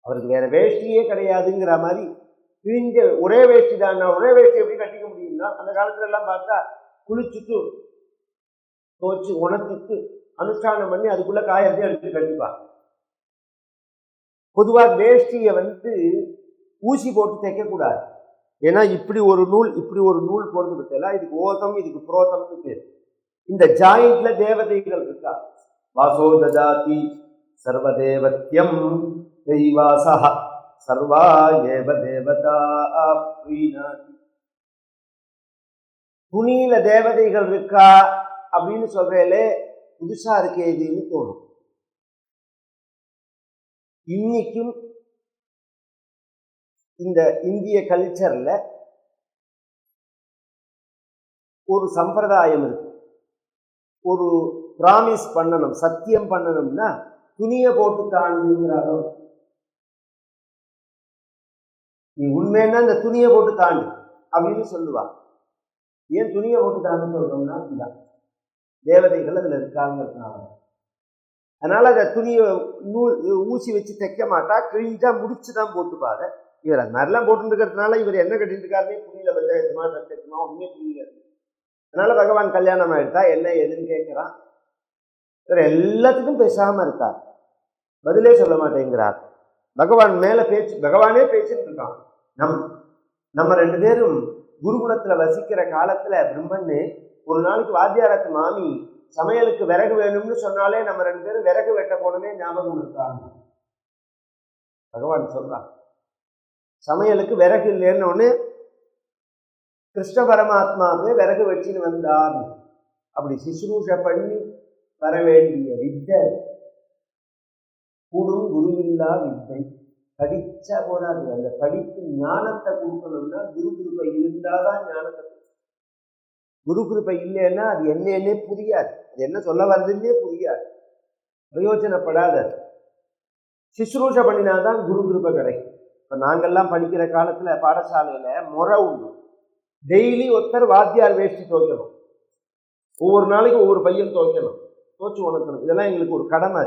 அவருக்கு வேற வேஷ்டியே கிடையாதுங்கிற மாதிரி கிழிஞ்ச ஒரே வேஷ்டி தான். ஒரே வேஷ்டி எப்படி கட்டிக்க முடியும்னா அந்த காலத்துல எல்லாம் பார்த்தா குளிச்சுட்டு தோச்சு உணர்த்திட்டு அனுஷ்டானம் பண்ணி அதுக்குள்ள காயத்தை எடுத்து கட்டிப்பாங்க. பொதுவாக வேஷ்டியை ஊசி போட்டு தைக்கக்கூடாது. ஏன்னா இப்படி ஒரு நூல் போறது பத்தில இதுக்கு ஓதம் இதுக்கு புரோதம்னு பேர். இந்த ஜாயிண்ட்ல தேவதைகள் இருக்கா. வாசோ தஜாதி சர்வதேவத்யம் தெய்வாசா சர்வா ஏவ தேவதா ப்ரீணாதி. துணியில தேவதைகள் இருக்கா அப்படின்னு சொல்றேலே புதுசா இருக்கே இதுன்னு தோணும். இன்னைக்கும் இந்த இந்திய கல்ச்சர்ல ஒரு சம்பிரதாயம் இருக்கு. ஒரு பிராமிஸ் பண்ணணும், சத்தியம் பண்ணணும்னா துணியை போட்டு தாண்டுங்கிறாங்க. நீ உண்மைன்னா இந்த துணியை போட்டு தாண்டு அப்படின்னு சொல்லுவா. ஏன் துணியை போட்டு தாண்டு சொல்றோம்னா இதுதான் தேவதைகள் அதுல இருக்காங்கிறதுனால. அதனால அந்த துணியை ஊசி வச்சு தைக்க மாட்டா, கிழிஞ்சா முடிச்சுதான் போட்டுப்பாங்க. இவர் அது மாதிரிலாம் போட்டு இருக்கிறதுனால இவர் என்ன கட்டிட்டு இருக்காருன்னே புரியல. பஞ்சாயத்துமா சத்தியமா ஒண்ணுமே புரியல. அதனால பகவான் கல்யாணம் ஆயிட்டா என்ன எதுன்னு கேட்கிறான். இவர் எல்லாத்துக்கும் பேசாம இருக்கார், பதிலே சொல்ல மாட்டேங்கிறார். பகவான் மேல பகவானே பேசிட்டு இருக்கான். நம்ம ரெண்டு பேரும் குருகுலத்துல வசிக்கிற காலத்துல பிரம்மன்னு ஒரு நாளைக்கு வாத்தியாரத்து மாமி சமையலுக்கு விறகு வேணும்னு சொன்னாலே நம்ம ரெண்டு பேரும் விறகு வெட்ட போனமே ஞாபகம் இருக்காங்க. பகவான் சொல்றான் சமையலுக்கு விறகு இல்லைன்னு ஒண்ணு கிருஷ்ண பரமாத்மாவே விறகு வெட்டின்னு வந்தார். அப்படி சிசுரூஷ பண்ணி வர வேண்டிய வித்தை கூடும் குருவில்லா வித்தை. படிச்சா போறாது. அந்த படிப்பு ஞானத்தை கொடுக்கணும்னா குரு கிருபை இருந்தாதான் ஞானத்தை. குரு கிருபை இல்லைன்னா அது என்னன்னே புரியாது, அது என்ன சொல்ல வருதுன்னே புரியாது, பிரயோஜனப்படாத. சிசுரூஷ பண்ணினாதான் குரு கிருபை கிடைக்கும். இப்ப நாங்கெல்லாம் படிக்கிற காலத்துல பாடசாலையில முறை உண்டு. டெய்லி ஒருத்தர் வாத்தியார் வேஷ்டி துவைக்கணும், ஒவ்வொரு நாளைக்கு ஒவ்வொரு பையன் துவைக்கணும், துவைச்சு உணர்த்தணும். இதெல்லாம் எங்களுக்கு ஒரு கடமை.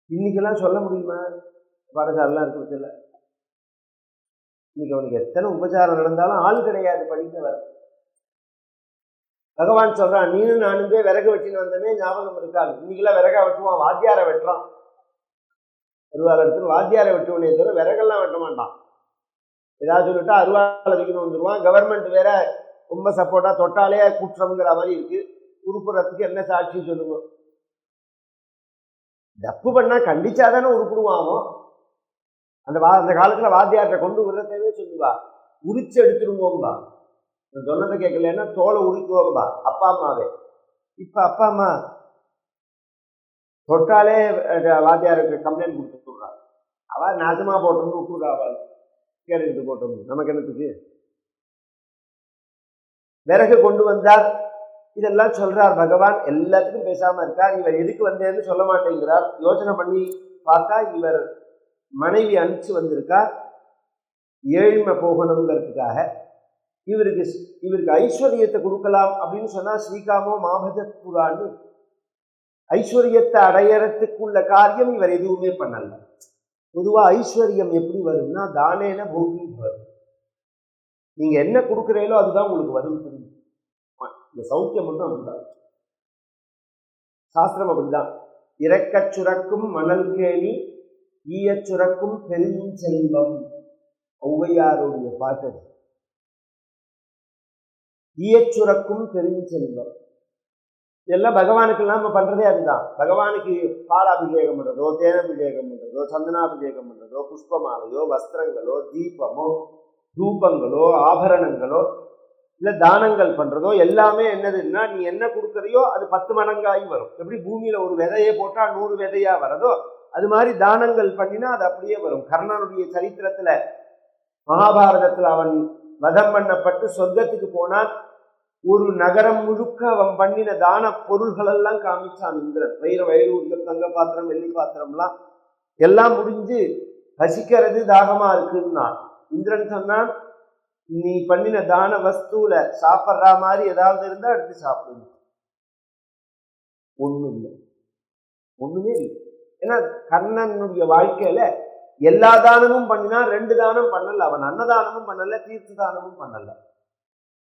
இன்னைக்கெல்லாம் சொல்ல முடியுமா? பாடசாலாம் இருக்கிறது இல்லை. இன்னைக்கு அவனுக்கு எத்தனை உபச்சாரம் நடந்தாலும் ஆள் கிடையாது படிக்கவர். பகவான் சொல்றான் நீனும் நானுமே விறகு வெட்டின்னு வந்தமே ஞாபகம் இருக்காது. இன்னைக்கெல்லாம் விறகா வெட்டுவான், வாத்தியாரை வெட்டுறான். அருவாளத்துக்கு வாத்தியாரை வெட்டுவனே தவிர விறகெல்லாம் வெட்ட மாட்டான். ஏதாவது சொல்லிட்டா அருவாளை தூக்கின்னு வந்துடுவான். கவர்மெண்ட் வேற ரொம்ப சப்போர்ட்டா தொட்டாலே குற்றம்ங்கிற மாதிரி இருக்கு. உருப்புறத்துக்கு என்ன சாட்சி சொல்லுவோம்? தப்பு பண்ணா கண்டிச்சாதானே உருப்பிடுவானோ. அந்த காலத்துல வாத்தியார்கிட்ட கொண்டு விடுறதே சொல்லுவா உரிச்சு எடுத்துருவோம்பா. சொன்னதை கேட்கலன்னா தோலை உரிக்குவோம்பா அப்பா அம்மாவே. இப்ப அப்பா அம்மா தொட்டாலே வாத்தியாருக்கு கம்ப்ளைண்ட் கொடுத்து விடுறா. அவ நாசமா போட்டோம்னு விட்டுறா. அவள் கேட்டுக்கிட்டு போட்டோம், நமக்கு என்னத்துக்கு? விறகு கொண்டு வந்தார், இதெல்லாம் சொல்றார் பகவான். எல்லாத்துக்கும் பேசாம இருக்கார். இவர் எதுக்கு வந்தேன்னு சொல்ல மாட்டேங்கிறார். யோசனை பண்ணி பார்த்தா இவர் மனைவி அனுப்பிச்சு வந்திருக்கார் ஏழ்மை போகணுங்கிறதுக்காக. இவருக்கு ஐஸ்வர்யத்தை கொடுக்கலாம் அப்படின்னு சொன்னா ஸ்ரீகாமோ மாபஜத்புரான்னு ஐஸ்வர்யத்தை அடையறதுக்குள்ள காரியம் இவர் எதுவுமே பண்ணல. பொதுவா ஐஸ்வர்யம் எப்படி வரும்னா தானேன போகி வரும். நீங்க என்ன கொடுக்குறீங்களோ அதுதான் உங்களுக்கு வரும். தெரியும், இந்த சௌக்கியம் மட்டும் அப்படிதான். சாஸ்திரம் அப்படிதான். இறக்கச் சுரக்கும் மணல் கேணி ஈயச் சுரக்கும் பெருஞ்செல்வம். ஔவையாருடைய பாட்டு. ஈயச் சுரக்கும் பெருஞ்செல்வம் இதெல்லாம் பகவானுக்கு நம்ம பண்றதே அதுதான். பகவானுக்கு பாலாபிஷேகம் பண்றதோ, தேனாபிஷேகம் பண்றதோ, சந்தனாபிஷேகம் பண்றதோ, புஷ்பமாலையோ, வஸ்திரங்களோ, தீபமோ, தூபங்களோ, ஆபரணங்களோ, இல்ல தானங்கள் பண்றதோ எல்லாமே என்னதுன்னா நீ என்ன கொடுக்கறியோ அது 10 மடங்காகி வரும். எப்படி பூமியில ஒரு விதையை போட்டா 100 விதையா வரதோ அது மாதிரி தானங்கள் பண்ணினா அது அப்படியே வரும். கர்ணனுடைய சரித்திரத்துல மகாபாரதத்துல அவன் வதம் பண்ணப்பட்டு சொர்க்கத்துக்கு போனான். ஒரு நகரம் முழுக்க அவன் பண்ணின தான பொருள்கள் எல்லாம் காமிச்சான் இந்திரன். வயிறூர்கள், தங்க பாத்திரம், வெள்ளி பாத்திரம்லாம் எல்லாம் முடிஞ்சு பசிக்கிறது தாகமா இருக்குன்னா இந்திரன் சொன்னான் நீ பண்ணின தான வஸ்துல சாப்பிட்ற மாதிரி ஏதாவது இருந்தா எடுத்து சாப்பிடுங்க. ஒண்ணும் இல்லை, ஒண்ணுமே இல்லை. ஏன்னா கர்ணனுடைய வாழ்க்கையில எல்லா தானமும் பண்ணினா 2 தானம் பண்ணல, அவன் அன்னதானமும் பண்ணல, தீர்த்த தானமும் பண்ணல.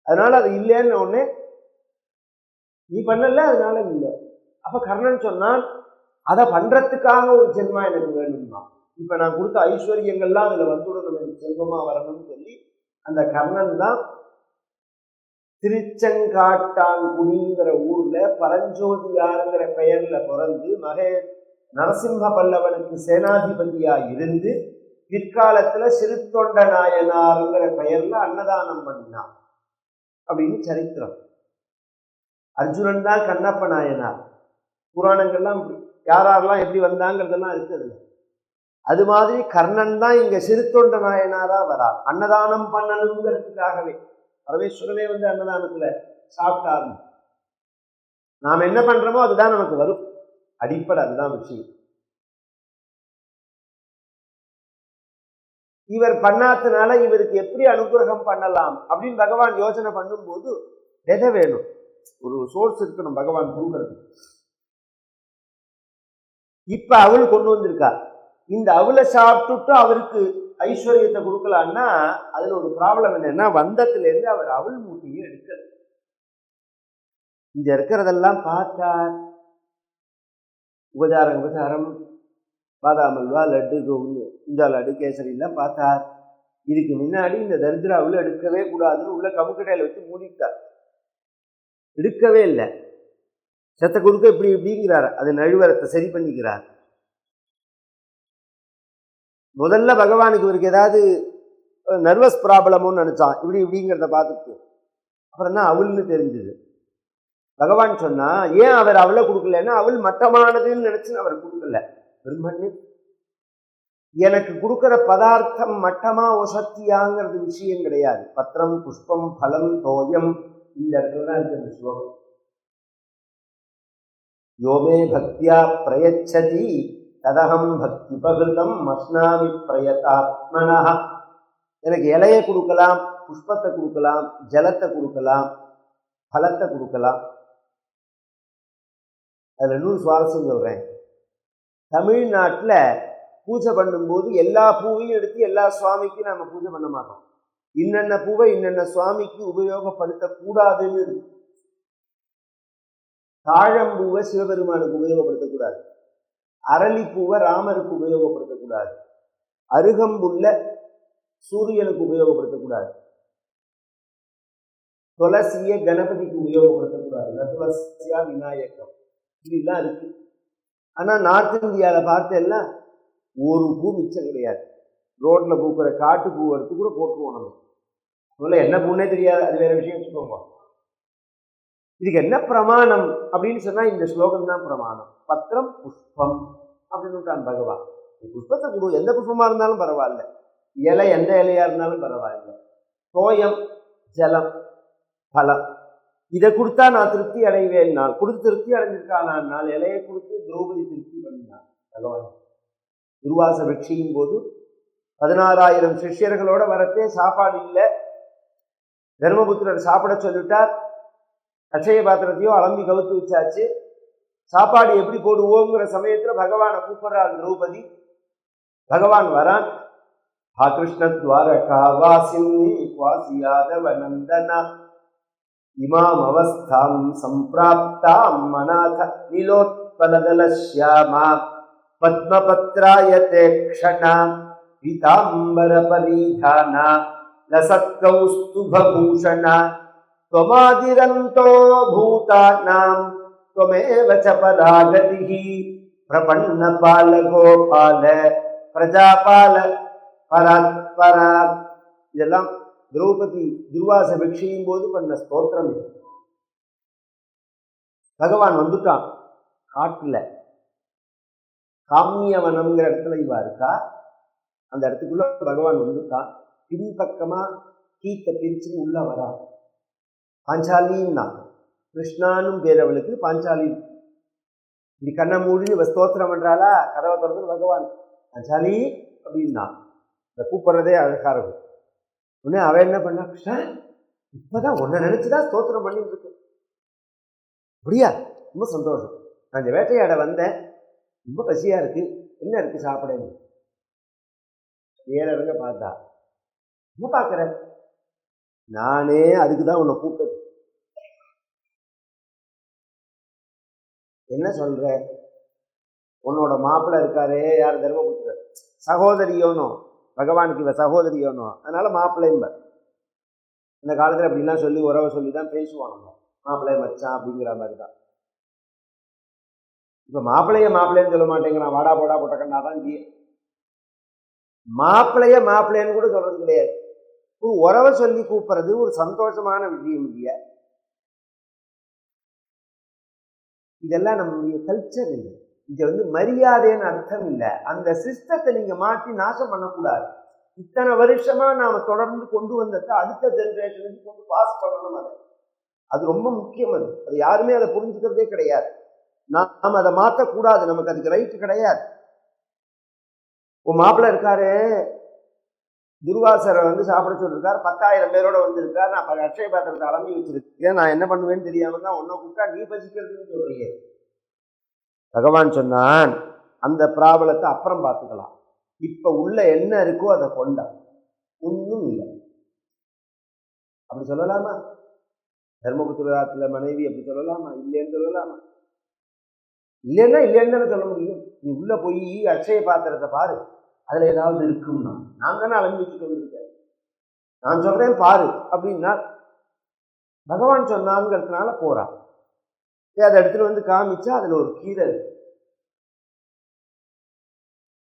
அதனால அது இல்லைன்னு ஒண்ணு நீ பண்ணல, அதனால இல்லை. அப்ப கர்ணன் சொன்னான், அதை பண்றதுக்காக ஒரு ஜென்மா எனக்கு வேணும்னா, இப்ப நான் கொடுத்த ஐஸ்வர்யங்கள்லாம் அதுல வந்துடணும், எனக்கு செல்வமா வரணும்னு சொல்லி அந்த கர்ணன் தான் திருச்செங்காட்டாங்குடிங்கிற ஊர்ல பரஞ்சோதியாருங்கிற பெயர்ல பிறந்து நரசிம்ம பல்லவனுக்கு சேனாதிபதியா இருந்து பிற்காலத்துல சிறுத்தொண்ட நாயனாருங்கிற பெயர்ல அன்னதானம் பண்ணினான் அப்படின்னு சரித்திரம். அர்ஜுனன் தான் கண்ணப்ப நாயனார். புராணங்கள்லாம் யாரெல்லாம் எப்படி வந்தாங்கிறதெல்லாம் இருக்குது. அது மாதிரி கர்ணன் தான் இங்க சிறுத்தொண்ட நாயனாரா வரார், அன்னதானம் பண்ணணுங்கிறதுக்காகவே. பரமேஸ்வரனே வந்து அன்னதானத்துல சாப்பிட்டாரு. நாம் என்ன பண்றோமோ அதுதான் நமக்கு வரும், அடிப்படை அதுதான் விஷயம். இவர் பண்ணாதனால இவருக்கு எப்படி அனுகிரகம் பண்ணலாம் அப்படின்னு பகவான் யோசனை பண்ணும்போது எதை வேணும், ஒரு சோர்ஸ் இருக்கணும் பகவான் கொடுக்கறது. இப்ப அவள் கொண்டு வந்திருக்கா, இந்த அவளை சாப்பிட்டுட்டு அவருக்கு ஐஸ்வர்யத்தை கொடுக்கலான்னா அதுல ஒரு ப்ராப்ளம் என்னன்னா, வந்தத்துல இருந்து அவர் அவள் மூட்டையை எடுக்கிறது. இங்க இருக்கிறதெல்லாம் பார்த்தார், உபசாரம் பாதாம் அல்வா, லட்டு, குஞ்சா லட்டு, கேசரி எல்லாம் பார்த்தார். இதுக்கு முன்னாடி இந்த தரித்திர அவளை எடுக்கவே கூடாதுன்னு உள்ள கமுக்கட்டையில வச்சு மூடிட்டார், எடுக்கவே இல்லை. செத்த கொடுக்க இப்படி இப்படிங்கிறார், அது நழுவரத்தை சரி பண்ணிக்கிறார். முதல்ல பகவானுக்கு இவருக்கு ஏதாவது நர்வஸ் ப்ராப்ளம்னு நினைச்சான், இப்படி இப்படிங்கிறத பார்த்துட்டு அப்புறம் தான் அவள்னு தெரிஞ்சது. பகவான் சொன்னா ஏன் அவர் அவளை கொடுக்கலன்னா, அவள் மட்டமானதுன்னு நினைச்சு அவர் கொடுக்கல. பிரம்மண்ணு எனக்கு கொடுக்கிற பதார்த்தம் மட்டமா ஒசத்தியாங்கிறது விஷயம் கிடையாது. பத்திரம், புஷ்பம், பலம், தோயம், இந்த இடத்துல தான் இருக்கு இந்த ஸ்லோகம். யோமே பக்தியா பிரயச்சதி ததகம் பக்தி பகிருதம் மஸ்னாமி பிரயதாத்மனா. எனக்கு இலையை கொடுக்கலாம், புஷ்பத்தை கொடுக்கலாம், ஜலத்தை கொடுக்கலாம், பலத்தை கொடுக்கலாம். அதுல இன்னொரு சுவாரஸ்யம் சொல்றேன். தமிழ்நாட்டில் பூஜை பண்ணும்போது எல்லா பூவையும் எடுத்து எல்லா சுவாமிக்கும் நம்ம பூஜை பண்ண மாட்டோம். இன்னென்ன பூவை இன்னென்ன சுவாமிக்கு உபயோகப்படுத்தக்கூடாதுன்னு இருக்கு. தாழம்பூவை சிவபெருமானுக்கு உபயோகப்படுத்தக்கூடாது, அரளிப்பூவை ராமருக்கு உபயோகப்படுத்தக்கூடாது, அருகம்புல்ல சூரியனுக்கு உபயோகப்படுத்தக்கூடாது, துளசிய கணபதிக்கு உபயோகப்படுத்தக்கூடாது, துளசியா விநாயகம், இதெல்லாம் இருக்கு. ஆனா நார்த் இந்தியாவில் பார்த்தேன்னா ஒரு பூ மிச்சம் கிடையாது. ரோட்ல பூக்கிற காட்டு பூ எடுத்து கூட போட்டுருவோம் நம்ம. முதல்ல என்ன பூன்னே தெரியாது, அது வேற விஷயம் வச்சுக்கோங்க. இதுக்கு என்ன பிரமாணம் அப்படின்னு சொன்னா இந்த ஸ்லோகம் தான் பிரமாணம். பத்திரம் புஷ்பம் அப்படின்னு பகவான். புஷ்பத்தை கொடு, எந்த புஷ்பமா இருந்தாலும் பரவாயில்ல, இலை எந்த இலையா இருந்தாலும் பரவாயில்ல, தோயம், ஜலம், பலம், இதை கொடுத்தா நான் திருப்தி அடைவேன். நான் கொடுத்து திருப்தி அடைஞ்சிருக்கானால் இலையை கொடுத்து திரௌபதி திருப்தி பண்ணினான் பகவான். துர்வாச வெற்றியும் போது 16,000 சிஷ்யர்களோட வரத்தே சாப்பாடு இல்லை. தர்மபுத்திரர் சாப்பிட சொல்லிட்டார். அட்சய பாத்திரத்தையோ அலம்பி கவுத்து வச்சாச்சு. சாப்பாடு எப்படி போடுவோங்கிற சமயத்துல பகவானை கூப்பிடுறாள் திரௌபதி. பகவான் வரான். ஹா கிருஷ்ண துவாரகா வாசினி வாசி யாதவ நந்தனா இமாம் அவஸ்தாம் சம்பிராப்தாம் மநாத நிலோத்பலதலஸ்யாமா பத்மபத்ராயதே க்ஷணா பீதாம்பர பரீதானா லசத்கௌஸ்துபூஷணா त्वमादिरन्तो भूतानां त्वमेव च परागतिः प्रपन्नपाल गोपाल प्रजापाल परात्परा. இதெல்லாம் திரௌபதி துர்வாச பிக்ஷையும் போது பண்ண ஸ்தோத்திரம். பகவான் வந்துட்டான் காட்டுல, காமியவனம்ங்கிற இடத்துல இவா இருக்கா. அந்த இடத்துக்குள்ள பகவான் வந்துட்டான். பின்பக்கமா கீத்தை பிரிச்சு உள்ள வரா. பாஞ்சாலின்னா கிருஷ்ணானும் பேர் அவளுக்கு, பாஞ்சாலி. இப்படி கண்ணை மூடி ஸ்தோத்திரம் பண்றாளா, கதவை திறந்து பகவான் பாஞ்சாலி அப்படின்னா இந்த கூப்பிடுறதே அழகா இருக்கும். உடனே அவ என்ன பண்ணா, கிருஷ்ணா இப்பதான் உன்னை நினைச்சுதான் ஸ்தோத்திரம் பண்ணிட்டு இருக்கு. அப்படியா, ரொம்ப சந்தோஷம். நான் இந்த வேட்டையாட வந்தேன், ரொம்ப பசியா இருக்கு, என்ன இருக்கு சாப்பிட? நேரங்க பார்த்தா, என்ன பார்க்குற? நானே அதுக்குதான் உன்னை கூப்பிட்டது. என்ன சொல்ற? உன்னோட மாப்பிள்ளை இருக்காரே, யார்? தர்மபுத்திரர் சகோதரியோனோ, பகவானுக்கு இவ சகோதரியோனோ, அதனால மாப்பிள்ளைம்ப. இந்த காலத்துல அப்படிலாம் சொல்லி உறவை சொல்லி தான் பேசுவோம் நம்ம, மாப்பிள்ளைய மச்சான் அப்படிங்கிற மாதிரி தான். இப்ப மாப்பிள்ளையன்னு சொல்ல மாட்டேங்கிறான், வாடா போடா போட்டக்கண்ணா தான் ஜி. மாப்பிள்ளையன்னு கூட சொல்றது கிடையாது. ஒரு உறவை சொல்லி கூப்பிடுறது ஒரு சந்தோஷமான விஷயம் இல்லையா? இதெல்லாம் நம்முடைய கல்ச்சர் இல்லை. இது மரியாதைன்னு அர்த்தம் இல்லை. அந்த சிஸ்டத்தை நீங்க மாற்றி நாசம் பண்ணக்கூடாது. இத்தனை வருஷமா நாம தொடர்ந்து கொண்டு வந்ததை அடுத்த ஜெனரேஷனுக்கு கொண்டு பாஸ் பண்ணணும். அது ரொம்ப முக்கியம். அது யாருமே அதை புரிஞ்சுக்கிறதே கிடையாது. நாம அதை மாற்றக்கூடாது, நமக்கு அதுக்கு ரைட்டு கிடையாது. உன் மாப்பிள்ளை இருக்காரு, துர்வாசரை சாப்பிட சொல்லிருக்காரு, 10,000 பேரோட வந்திருக்காரு, நான் அக்ஷய பாத்திரத்தை அளந்து வச்சிருக்கேன், நான் என்ன பண்ணுவேன்னு தெரியாம தான் ஒன்னும் கூப்பிட்டா நீ பசிக்கிறதுன்னு சொல்றீங்க. பகவான் சொன்னான், அந்த பிராபலத்தை அப்புறம் பார்த்துக்கலாம், இப்ப உள்ள என்ன இருக்கோ அதை கொண்டா, ஒன்றும் இல்லை. அப்படி சொல்லலாமா? தர்மபுத்திரத்துல மனைவி அப்படி சொல்லலாமா? இல்லைன்னு சொல்லலாமா? இல்லைன்னா இல்லைன்னு சொல்ல முடியும். நீ உள்ள போய் அக்ஷய பாத்திரத்தை பாரு, அதுல ஏதாவது இருக்கும்னா, நான் தானே அளந்து வச்சுட்டு வந்திருக்கேன், நான் சொல்றேன் பாரு அப்படின்னா பகவான் சொன்னாங்கிறதுனால போறான். அதை எடுத்துட்டு காமிச்சா அதுல ஒரு கீரை இருக்கு.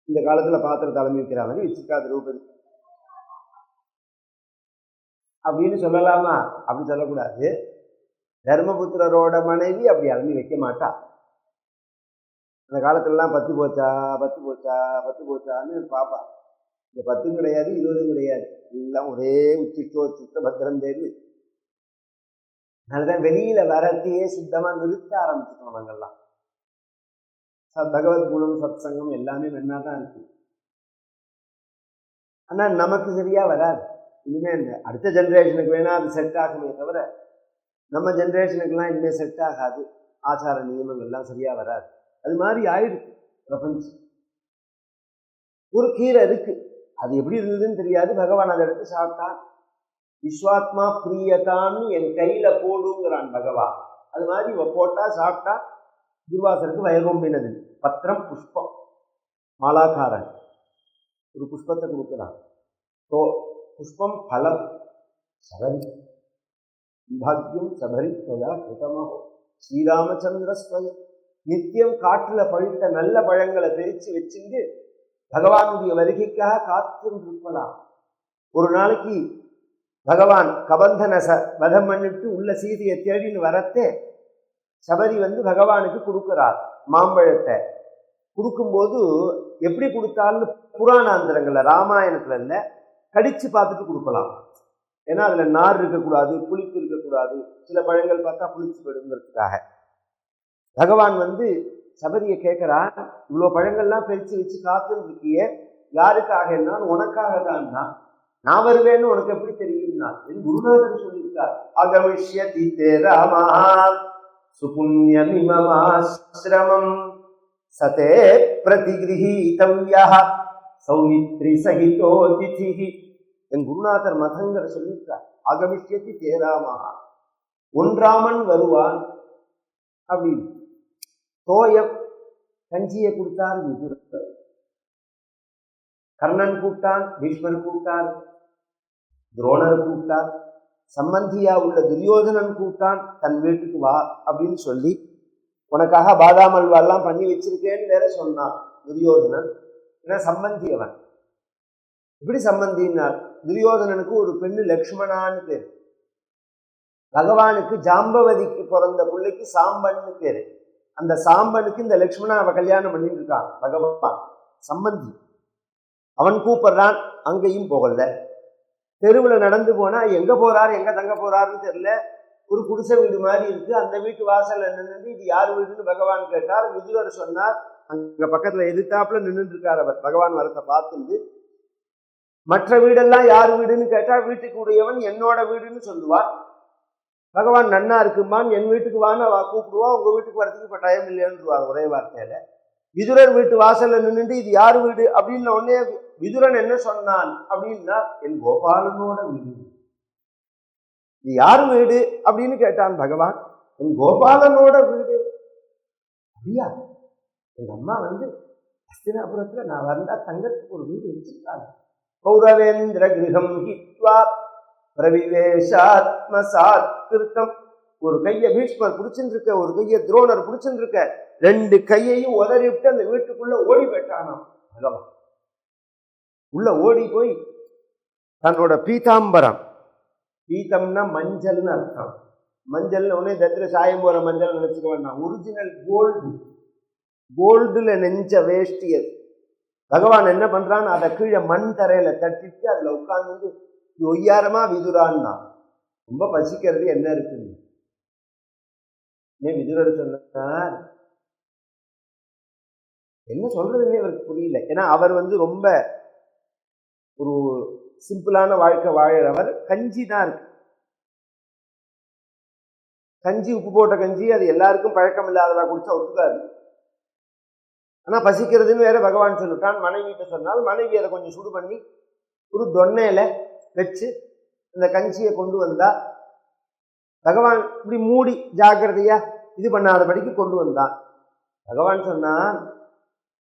இந்த காலத்துல பாத்திரத்தை அளந்து வைக்கிற மாதிரி வச்சுக்கா திரௌபதி அப்படின்னு சொல்லலாமா? அப்படி சொல்லக்கூடாது. தர்மபுத்திரரோட மனைவி அப்படி அளந்து வைக்க மாட்டா. அந்த காலத்துலலாம் 10 போச்சான்னு பாப்பா. இந்த 10 கிடையாது, 20 கிடையாது, எல்லாம் ஒரே உச்சிச்சோ சித்த பத்திரம் தேர்வு. அதனாலதான் வெளியில வரத்தையே சுத்தமா நிறுத்த ஆரம்பிச்சுட்டோம் நாங்கெல்லாம். பகவத்குணம் சத் சங்கம் எல்லாமே வேணாதான் இருக்கு. ஆனா நமக்கு சரியா வராது. இனிமே அடுத்த ஜென்ரேஷனுக்கு வேணா அது செட் ஆகுமே தவிர நம்ம ஜென்ரேஷனுக்குலாம் இனிமே செட் ஆகாது. ஆச்சார நியமங்கள்லாம் சரியா வராது. அது மாதிரி ஆயிடுச்சு பிரபஞ்சம். ஒரு கீரை இருக்கு, அது எப்படி இருந்ததுன்னு தெரியாது, பகவான் அதை எடுத்து சாப்பிட்டான். விஸ்வாத்மா பிரியதான்னு என் கையில போடுங்கிறான் பகவான். அது மாதிரி போட்டா சாப்பிட்டா துர்வாசருக்கு வயரோம்பினது. பத்திரம் புஷ்பம், மாலாக்காரன் ஒரு புஷ்பத்தை கொடுக்கிறான். புஷ்பம் பலம் சபரி பாக்யம் சபரி கிருதமோ ஸ்ரீராமச்சந்திர ஸ்வயம். நித்தியம் காற்றுல பழுத்த நல்ல பழங்களை பிரிச்சு வச்சுட்டு பகவானுடைய வருகைக்காக காத்திருக்கலாம். ஒரு நாளைக்கு பகவான் கபந்தனை வதம் பண்ணிட்டு உள்ள சீதையை தேடின்னு வரத்தே சபரி பகவானுக்கு கொடுக்கிறார். மாம்பழத்தை கொடுக்கும்போது எப்படி கொடுத்தாலும் புராணாந்திரங்கள்ல, ராமாயணத்துல இல்ல, கடிச்சு பார்த்துட்டு கொடுக்கலாம். ஏன்னா அதுல நார் இருக்கக்கூடாது, புளிப்பு இருக்கக்கூடாது. சில பழங்கள் பார்த்தா புளிச்சு போயிடுங்கிறதுக்காக பகவான் சபரியை கேட்கிறான், இவ்வளவு பழங்கள்லாம் பிரிச்சு வச்சு காத்துன்னு இருக்கியே, யாருக்காக? என்னால் உனக்காக தான். நான் வருவேன்னு உனக்கு எப்படி தெரியும்னா என் குருநாதர் சொல்லியிருக்கார். அகமிஷ்யதி ராமா சுபுண்யமிமமாஸ்ரமம் சதே பிரதிகிரஹீதவ்யஹ சௌமித்ரி சகிதோ திதிஹி. என் குருநாதர் மதங்கர் சொல்லியிருக்கார். அகமிஷ்யதி தேராமா, ஒன்றாமன் வருவான் அப்படின்னு. தோயம் கஞ்சியை கொடுத்தார் விதுரர். கர்ணன் கூப்பிட்டான், பீஷ்மன் கூப்பிட்டார், துரோணர் கூப்பிட்டார், சம்பந்தியா உள்ள துரியோதனன் கூப்பிட்டான், தன் வீட்டுக்கு வா அப்படின்னு சொல்லி உனக்காக பாதாம் அல்வாலாம் பண்ணி வச்சிருக்கேன்னு வேற சொன்னான் துரியோதனன். ஏன்னா சம்பந்தி அவன். இப்படி சம்பந்தினார். துரியோதனனுக்கு ஒரு பெண்ணு லக்ஷ்மணான்னு பேரு. பகவானுக்கு ஜாம்பவதிக்கு பிறந்த பிள்ளைக்கு சாம்பன்னு பேரு. அந்த சாம்பனுக்கு இந்த லக்ஷ்மணா அவ கல்யாணம் பண்ணிட்டு இருக்கான் பகவான். சம்பந்தி அவன் கூப்பிடுறான், அங்கேயும் போகல. தெருவில் நடந்து போனா எங்க போறாரு எங்க தங்க போறாருன்னு தெரியல. ஒரு குடிசை வீடு மாதிரி இருக்கு. அந்த வீட்டு வாசல்ல நின்று இது யார் வீடுன்னு பகவான் கேட்டார். விதுரர் சொன்னார், அங்க பக்கத்துல எதிர்த்தாப்புல நின்றுட்டு இருக்கார் அவர். பகவான் வரத்தை பார்த்துட்டு மற்ற வீடெல்லாம் யார் வீடுன்னு கேட்டா வீட்டுக்கு உடையவன் என்னோட வீடுன்னு சொல்லுவார். பகவான் நன்னா இருக்குமான், என் வீட்டுக்கு வான்னு அவ கூப்பிடுவா, உங்க வீட்டுக்கு வரதுக்கு இப்ப டைம் இல்லைன்னுவார் ஒரே வார்த்தையில. விதுரர் வீட்டு வாசல்ல நின்றுட்டு இது யார் வீடு அப்படின்னு உடனே விதுரன் என்ன சொன்னான் அப்படின்னா, என் கோபாலனோட வீடு. இது யார் வீடு அப்படின்னு கேட்டான் பகவான். என் கோபாலனோட வீடு. அப்படியா? எங்க அம்மா ஹஸ்தினாபுரத்துல நான் வந்தா தங்கத்துக்கு ஒரு வீடு வச்சிருக்காங்க. பௌரவேந்திர கிரகம் ஹித்வா பிரவிவேஷாத்மசாத் கிருத்தம். ஒரு கையை பீஷ்மர் பிடிச்சுட்டு இருக்க, ஒரு கையை துரோணர் பிடிச்சுட்டு இருக்க, 2 கையையும் உதறி விட்டு அந்த வீட்டுக்குள்ள ஓடி போயிட்டானாம் பகவான். உள்ள ஓடி போய் தன்னோட பீதாம்பரம், பீதம்னா மஞ்சள்னு அர்த்தம். மஞ்சள் உடனே தத்திர சாயம் போற மஞ்சள் நினைச்சுக்க வேண்டாம். ஒரிஜினல் கோல்டு, கோல்டுல நெஞ்ச வேஷ்டியது. பகவான் என்ன பண்றான்னு அதை கீழே மண் தரையில தட்டிட்டு அதுல உட்கார்ந்து ஒய்யாரமா விதுரான்னா, ரொம்ப பசிக்கிறது என்ன இருக்குன்னு விதுரர் சொன்னார். என்ன சொல்றதுன்னே அவருக்கு புரியல. ஏன்னா அவர் ரொம்ப ஒரு சிம்பிளான வாழ்க்கை வாழறவர். கஞ்சி தான் இருக்கு, கஞ்சி உப்பு போட்ட கஞ்சி, அது எல்லாருக்கும் பழக்கம் இல்லாதவா குடிச்சா ஒத்துக்காது. ஆனா பசிக்கிறதுன்னு வேற பகவான் சொல்லிட்டான். மனைவிட்ட சொன்னால் மனைவி அதை கொஞ்சம் சுடு பண்ணி ஒரு தொன்னையில வச்சு அந்த கஞ்சியை கொண்டு வந்தா, பகவான் இப்படி மூடி ஜாக்கிரதையா இது பண்ணாதபடிக்கு கொண்டு வந்தான். பகவான் சொன்னான்,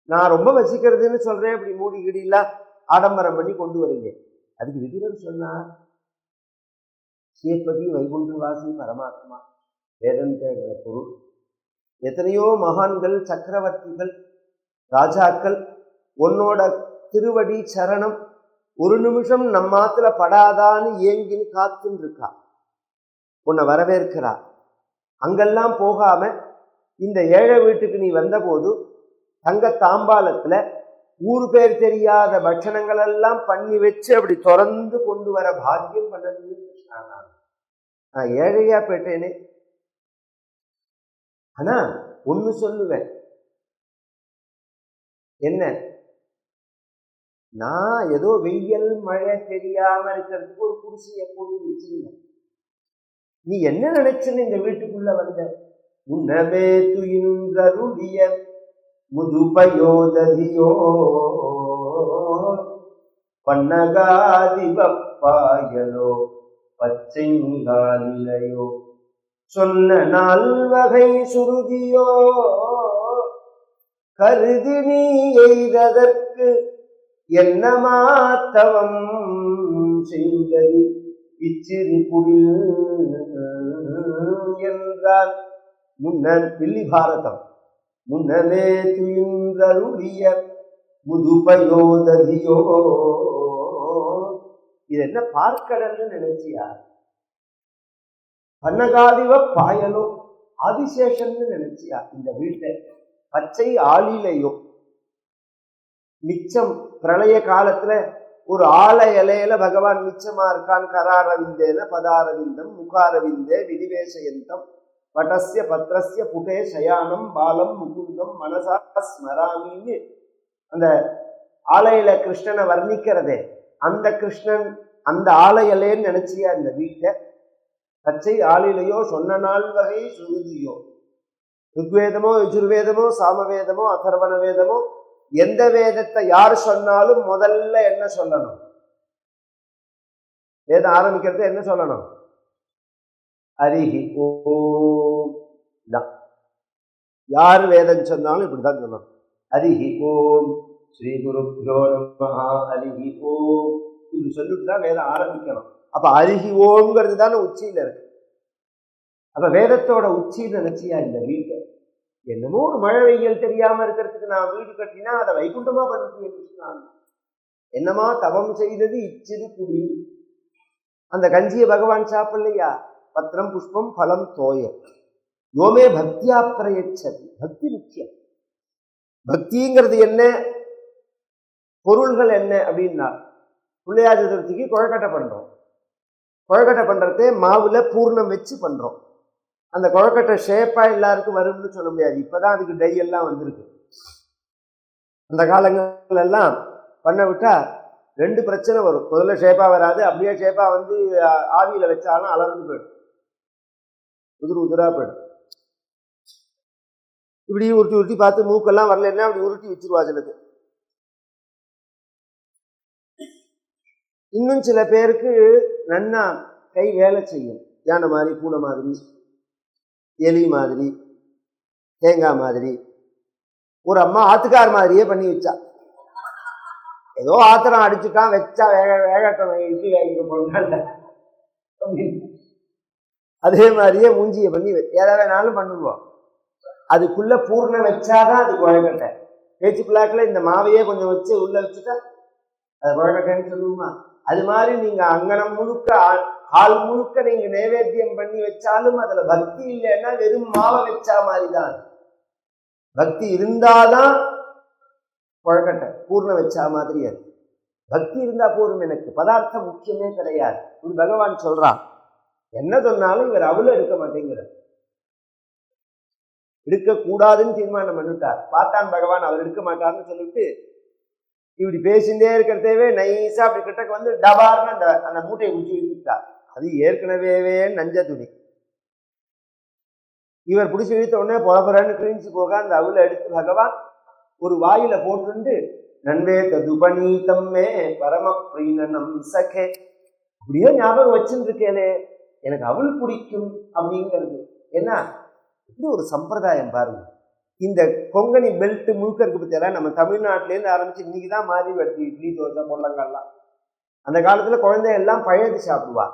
நான் ரொம்ப வசிக்கிறதுன்னு சொல்றேன், இப்படி மூடி கிடில ஆடம்பரம் பண்ணி கொண்டு வரீங்க. அதுக்கு விதுரன் சொன்னார், ஸ்ரீபதி வைகுண்டவாசி பரமாத்மா வேதம் கேட்கிற பொருள். எத்தனையோ மகான்கள், சக்கரவர்த்திகள், ராஜாக்கள் உன்னோட திருவடி சரணம் ஒரு நிமிஷம் நம்மாத்துல படாதான்னு ஏங்கின்னு காத்துன்னு இருக்கா, உன்னை வரவேற்கிறா. அங்கெல்லாம் போகாம இந்த ஏழை வீட்டுக்கு நீ வந்தபோது தங்க தாம்பாலத்துல ஊர் பேர் தெரியாத பட்சணங்கள் எல்லாம் பண்ணி வச்சு அப்படி திறந்து கொண்டு வர பாக்கியம் பண்ணது. நான் ஏழையா போயிட்டேனே. ஆனா ஒண்ணு சொல்லுவேன், என்ன, நான் ஏதோ வெயில் மழை தெரியாம இருக்கிறதுக்கு ஒரு குடிசையை போட்டு வச்சிருந்தேன். நீ என்ன நினைச்சுன்னு இந்த வீட்டுக்குள்ள வந்த? உன்னவே துயின்றருளிய முதுபயோததியோ பன்னகாதிபப்பாயலோ பச்சைங்காலிலையோ சொன்ன நால்வகை சுருதியோ கருதி நீ எய்ததற்கு என்ன மாத்தவம் செய்தது இச்சிறு குடில் என்றான். முன்னர் பில்லி பாரதம். முன்னமே துயின்றருளிய முதுபயோததியோ. இது என்ன பார்க்கடல்னு நினைச்சியா? பன்னகாதிவ பாயலோ ஆதிசேஷன் நினைச்சியா? இந்த வீட்டை பச்சை ஆளிலையோ மிச்சம் பிரளய காலத்துல ஒரு ஆலை இலையில பகவான் மிச்சமா இருக்கான். கராரவிந்தேன பதாரவிந்தம் முகாரவிந்தே விதிவேசயந்தம் வடஸ்ய பத்ரஸ்ய புடே சயானம் பாலம் முகுந்தம் மனசா ஸ்மராமின்னு அந்த ஆலையில கிருஷ்ணனை வர்ணிக்கிறதே, அந்த கிருஷ்ணன் அந்த ஆலையிலேன்னு நினைச்சியா இந்த வீட்டை? பச்சை ஆளிலையோ சொன்ன நாள் வகை சுருதியோ. ருக்வேதமோ யஜுர்வேதமோ சாமவேதமோ அதர்வண வேதமோ எந்த வேதத்தை யார் சொன்னாலும் முதல்ல என்ன சொல்லணும்? வேதம் ஆரம்பிக்கிறது என்ன சொல்லணும்? ஹரிஹி ஓம். யார் வேதம் சொன்னாலும் இப்படிதான் சொல்லணும். ஹரிஹி ஓம் ஸ்ரீ குருப்யோ நமஹ ஹரிஹி ஓம். இது சொல்லிட்டுதான் வேதம் ஆரம்பிக்கணும். அப்ப ஹரிஹி ஓம்ங்கிறது தானே உச்சியில இருக்கு. அப்ப வேதத்தோட உச்சின்னு நினைச்சியா இந்த வீட்டை? என்னமோ ஒரு மழை வெயில் தெரியாம இருக்கிறதுக்கு நான் வீடு கட்டினா அதை வைகுண்டமா பண்ணிட்டு என்னமா தவம் செய்தது இச்சிறு குடி. அந்த கஞ்சியை பகவான் சாப்பிடலையா? பத்திரம் புஷ்பம் பலம் தோய யோமே பக்தியா பிரயச்சதி. பக்தி முக்கியம். பக்திங்கிறது என்ன, பொருள்கள் என்ன அப்படின்னா, பிள்ளையார் சதுர்த்திக்கு கொழக்கட்டை பண்றோம். கொழக்கட்டை பண்றதே மாவுல பூர்ணம் வச்சு பண்றோம். அந்த கொழக்கட்டை ஷேப்பா எல்லாருக்கும் வரும்னு சொல்ல முடியாது. இப்பதான் அதுக்கு டை எல்லாம் வந்திருக்கு. அந்த காலங்கள் எல்லாம் பண்ண விட்டா 2 பிரச்சனை வரும். முதல்ல ஷேப்பா வராது, அப்படியே ஷேப்பா ஆவியில வச்சாலும் அலர்ந்து போயிடும், உதிரா போயிடும். இப்படி உருட்டி உருட்டி பார்த்து மூக்கெல்லாம் வரலன்னா அப்படி உருட்டி வச்சிருவா சிலது. இன்னும் சில பேருக்கு நன்னா கை வேலை செய்யும். யானை மாதிரி, பூனை மாதிரி, எலி மாதிரி, தேங்காய் மாதிரி. ஒரு அம்மா ஆத்துக்கார் மாதிரியே பண்ணி வச்சா. ஏதோ ஆத்திரம் அடிச்சுட்டான், வச்சா வேகட்டம் இட்லி வேகிட்டு போனால அதே மாதிரியே மூஞ்சியை பண்ணி எதை வேணாலும் பண்ணுவோம். அதுக்குள்ள பூர்ணம் வச்சாதான் அது குழக்கட்டை. பேச்சு பிள்ளாக்கில் இந்த மாவையே கொஞ்சம் வச்சு உள்ள வச்சுட்டா அது குழக்கட்டைன்னு சொல்லுவோமா? அது மாதிரி நீங்க அங்கனம் முழுக்க ஆள் முழுக்க நீங்க நைவேத்தியம் பண்ணி வச்சாலும் அதுல பக்தி இல்லைன்னா வெறும் மாவை வச்சா மாதிரிதான். பக்தி இருந்தாதான் குழக்கட்டை, பூர்ணம் வச்சா மாதிரி. அது பக்தி இருந்தா போதும், எனக்கு பதார்த்தம் முக்கியமே கிடையாது. ஒரு பகவான் சொல்றான், என்ன சொன்னாலும் இவர் அவளும் எடுக்க மாட்டேங்கிறார். எடுக்கக்கூடாதுன்னு தீர்மானம் பண்ணிட்டார். பார்த்தான் பகவான் அவர் எடுக்க மாட்டார்னு சொல்லிட்டு இப்படி பேசிட்டே இருக்கிறதேவே நைஸா அப்படி கிட்டக்கு வந்து டபார்னு அந்த மூட்டையை குடிச்சு இழுத்துட்டார். அது ஏற்கனவே நஞ்ச துணி. இவர் பிடிச்சி இழுத்த உடனே புறப்புறன்னு கிழிஞ்சு போக அந்த அவளை எடுத்து பகவான் ஒரு வாயில போட்டு நன்வே ததுபனீதம்மே பரம பிரீணனம் சகே, அப்படியே ஞாபகம் வச்சுட்டு இருக்கேனே, எனக்கு அவள் பிடிக்கும் அப்படிங்கிறது. ஏன்னா இப்படி ஒரு சம்பிரதாயம் பாருங்க. இந்த கொங்கணி பெல்ட் முழுக்க இருக்கு பத்தியெல்லாம் நம்ம தமிழ்நாட்டிலேருந்து ஆரம்பிச்சு இன்னைக்குதான் மாறி வருது. இட்லி, தோசை, பொல்லங்கள்லாம். அந்த காலத்துல குழந்தையெல்லாம் பழையது சாப்பிடுவா.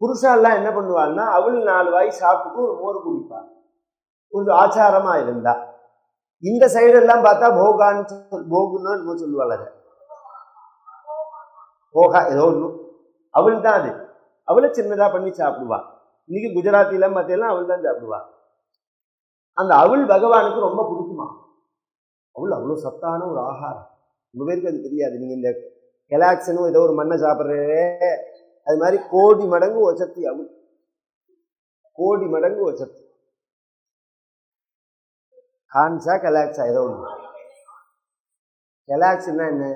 புருஷாலாம் என்ன பண்ணுவாள்னா அவள் 4 வாய் சாப்பிட்டு ஒரு மோர் குடிப்பாள். கொஞ்சம் ஆச்சாரமா இருந்தா. இந்த சைடெல்லாம் பார்த்தா போகுன்னு என்னமோ சொல்லுவாள். அதை போகா ஏதோ ஒன்று அவள் தான் அது. அவளை சின்னதா பண்ணி சாப்பிடுவா. இன்னைக்கு குஜராத்திலாம் பார்த்தீங்கன்னா அவள் தான் சாப்பிடுவா. அந்த அவள் பகவானுக்கு ரொம்ப பிடிக்குமா. அவள் அவ்வளோ சத்தான ஒரு ஆகாரம். ரொம்ப பேருக்கு அது தெரியாது. நீங்க இந்த கெலாக்ஸனும் ஏதோ ஒரு மண்ணை சாப்பிட்றே, அது மாதிரி கோடி மடங்கு ஒசத்தி அவள். கோடி மடங்கு ஒசத்தி. கான்ஸா கெலாக்ஸா ஏதோ ஒன்று. கெலாக்ஸ்னா என்ன,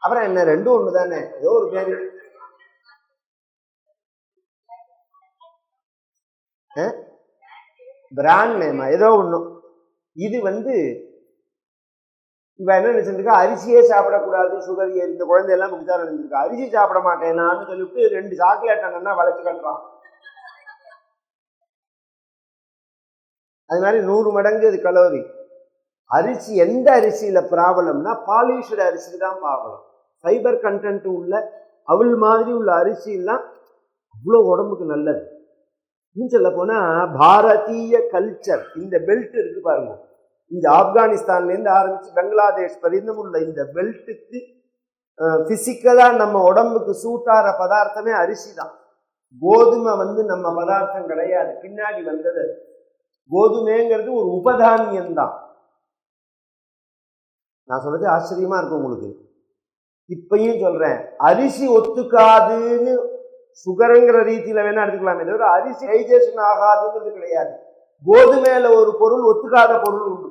அப்புறம் என்ன, ரெண்டும் ஒன்று தானே. ஏதோ ஒரு பேரு பிராண்ட் நேமா ஏதோ ஒன்றும். இது இவ என்ன நினைச்சிருக்கா, அரிசியே சாப்பிடக்கூடாது, சுகர் இந்த குழந்தையெல்லாம் விசாரம் நினைச்சிருக்கா. அரிசி சாப்பிட மாட்டேனான்னு சொல்லிட்டு 2 சாக்லேட் அண்ணா வளைச்சு கட்டுறான். அது மாதிரி 100 மடங்கு அது கலோரி. அரிசி எந்த அரிசியில ப்ராப்ளம்னா பாலிஷ்டு அரிசி தான் ப்ராப்ளம். ஃபைபர் கண்டென்ட் உள்ள அவள் மாதிரி உள்ள அரிசிலாம் அவ்வளோ உடம்புக்கு நல்லது. இன்னும் சொல்ல போனா பாரதிய கல்ச்சர், இந்த பெல்ட் இருக்கு பாருங்க, இந்த ஆப்கானிஸ்தான்லேருந்து ஆரம்பிச்சு பங்களாதேஷ் வரைக்கும் உள்ள இந்த பெல்ட்டுக்கு பிசிக்கலா நம்ம உடம்புக்கு சூட்டார பதார்த்தமே அரிசி தான். கோதுமை நம்ம பதார்த்தம் கிடையாது, பின்னாடி வந்தது. கோதுமைங்கிறது ஒரு உபதானியம் தான். நான் சொல்றது ஆச்சரியமா இருக்கும் உங்களுக்கு. இப்பயும் சொல்றேன், அரிசி ஒத்துக்காதுன்னு சுகருங்கிற ரீதியில வேணா எடுத்துக்கலாமே தவிர அரிசி டைஜஷன் ஆகாதுங்கிறது கிடையாது. கோதுமையில ஒரு பொருள் ஒத்துக்காத பொருள் உண்டு.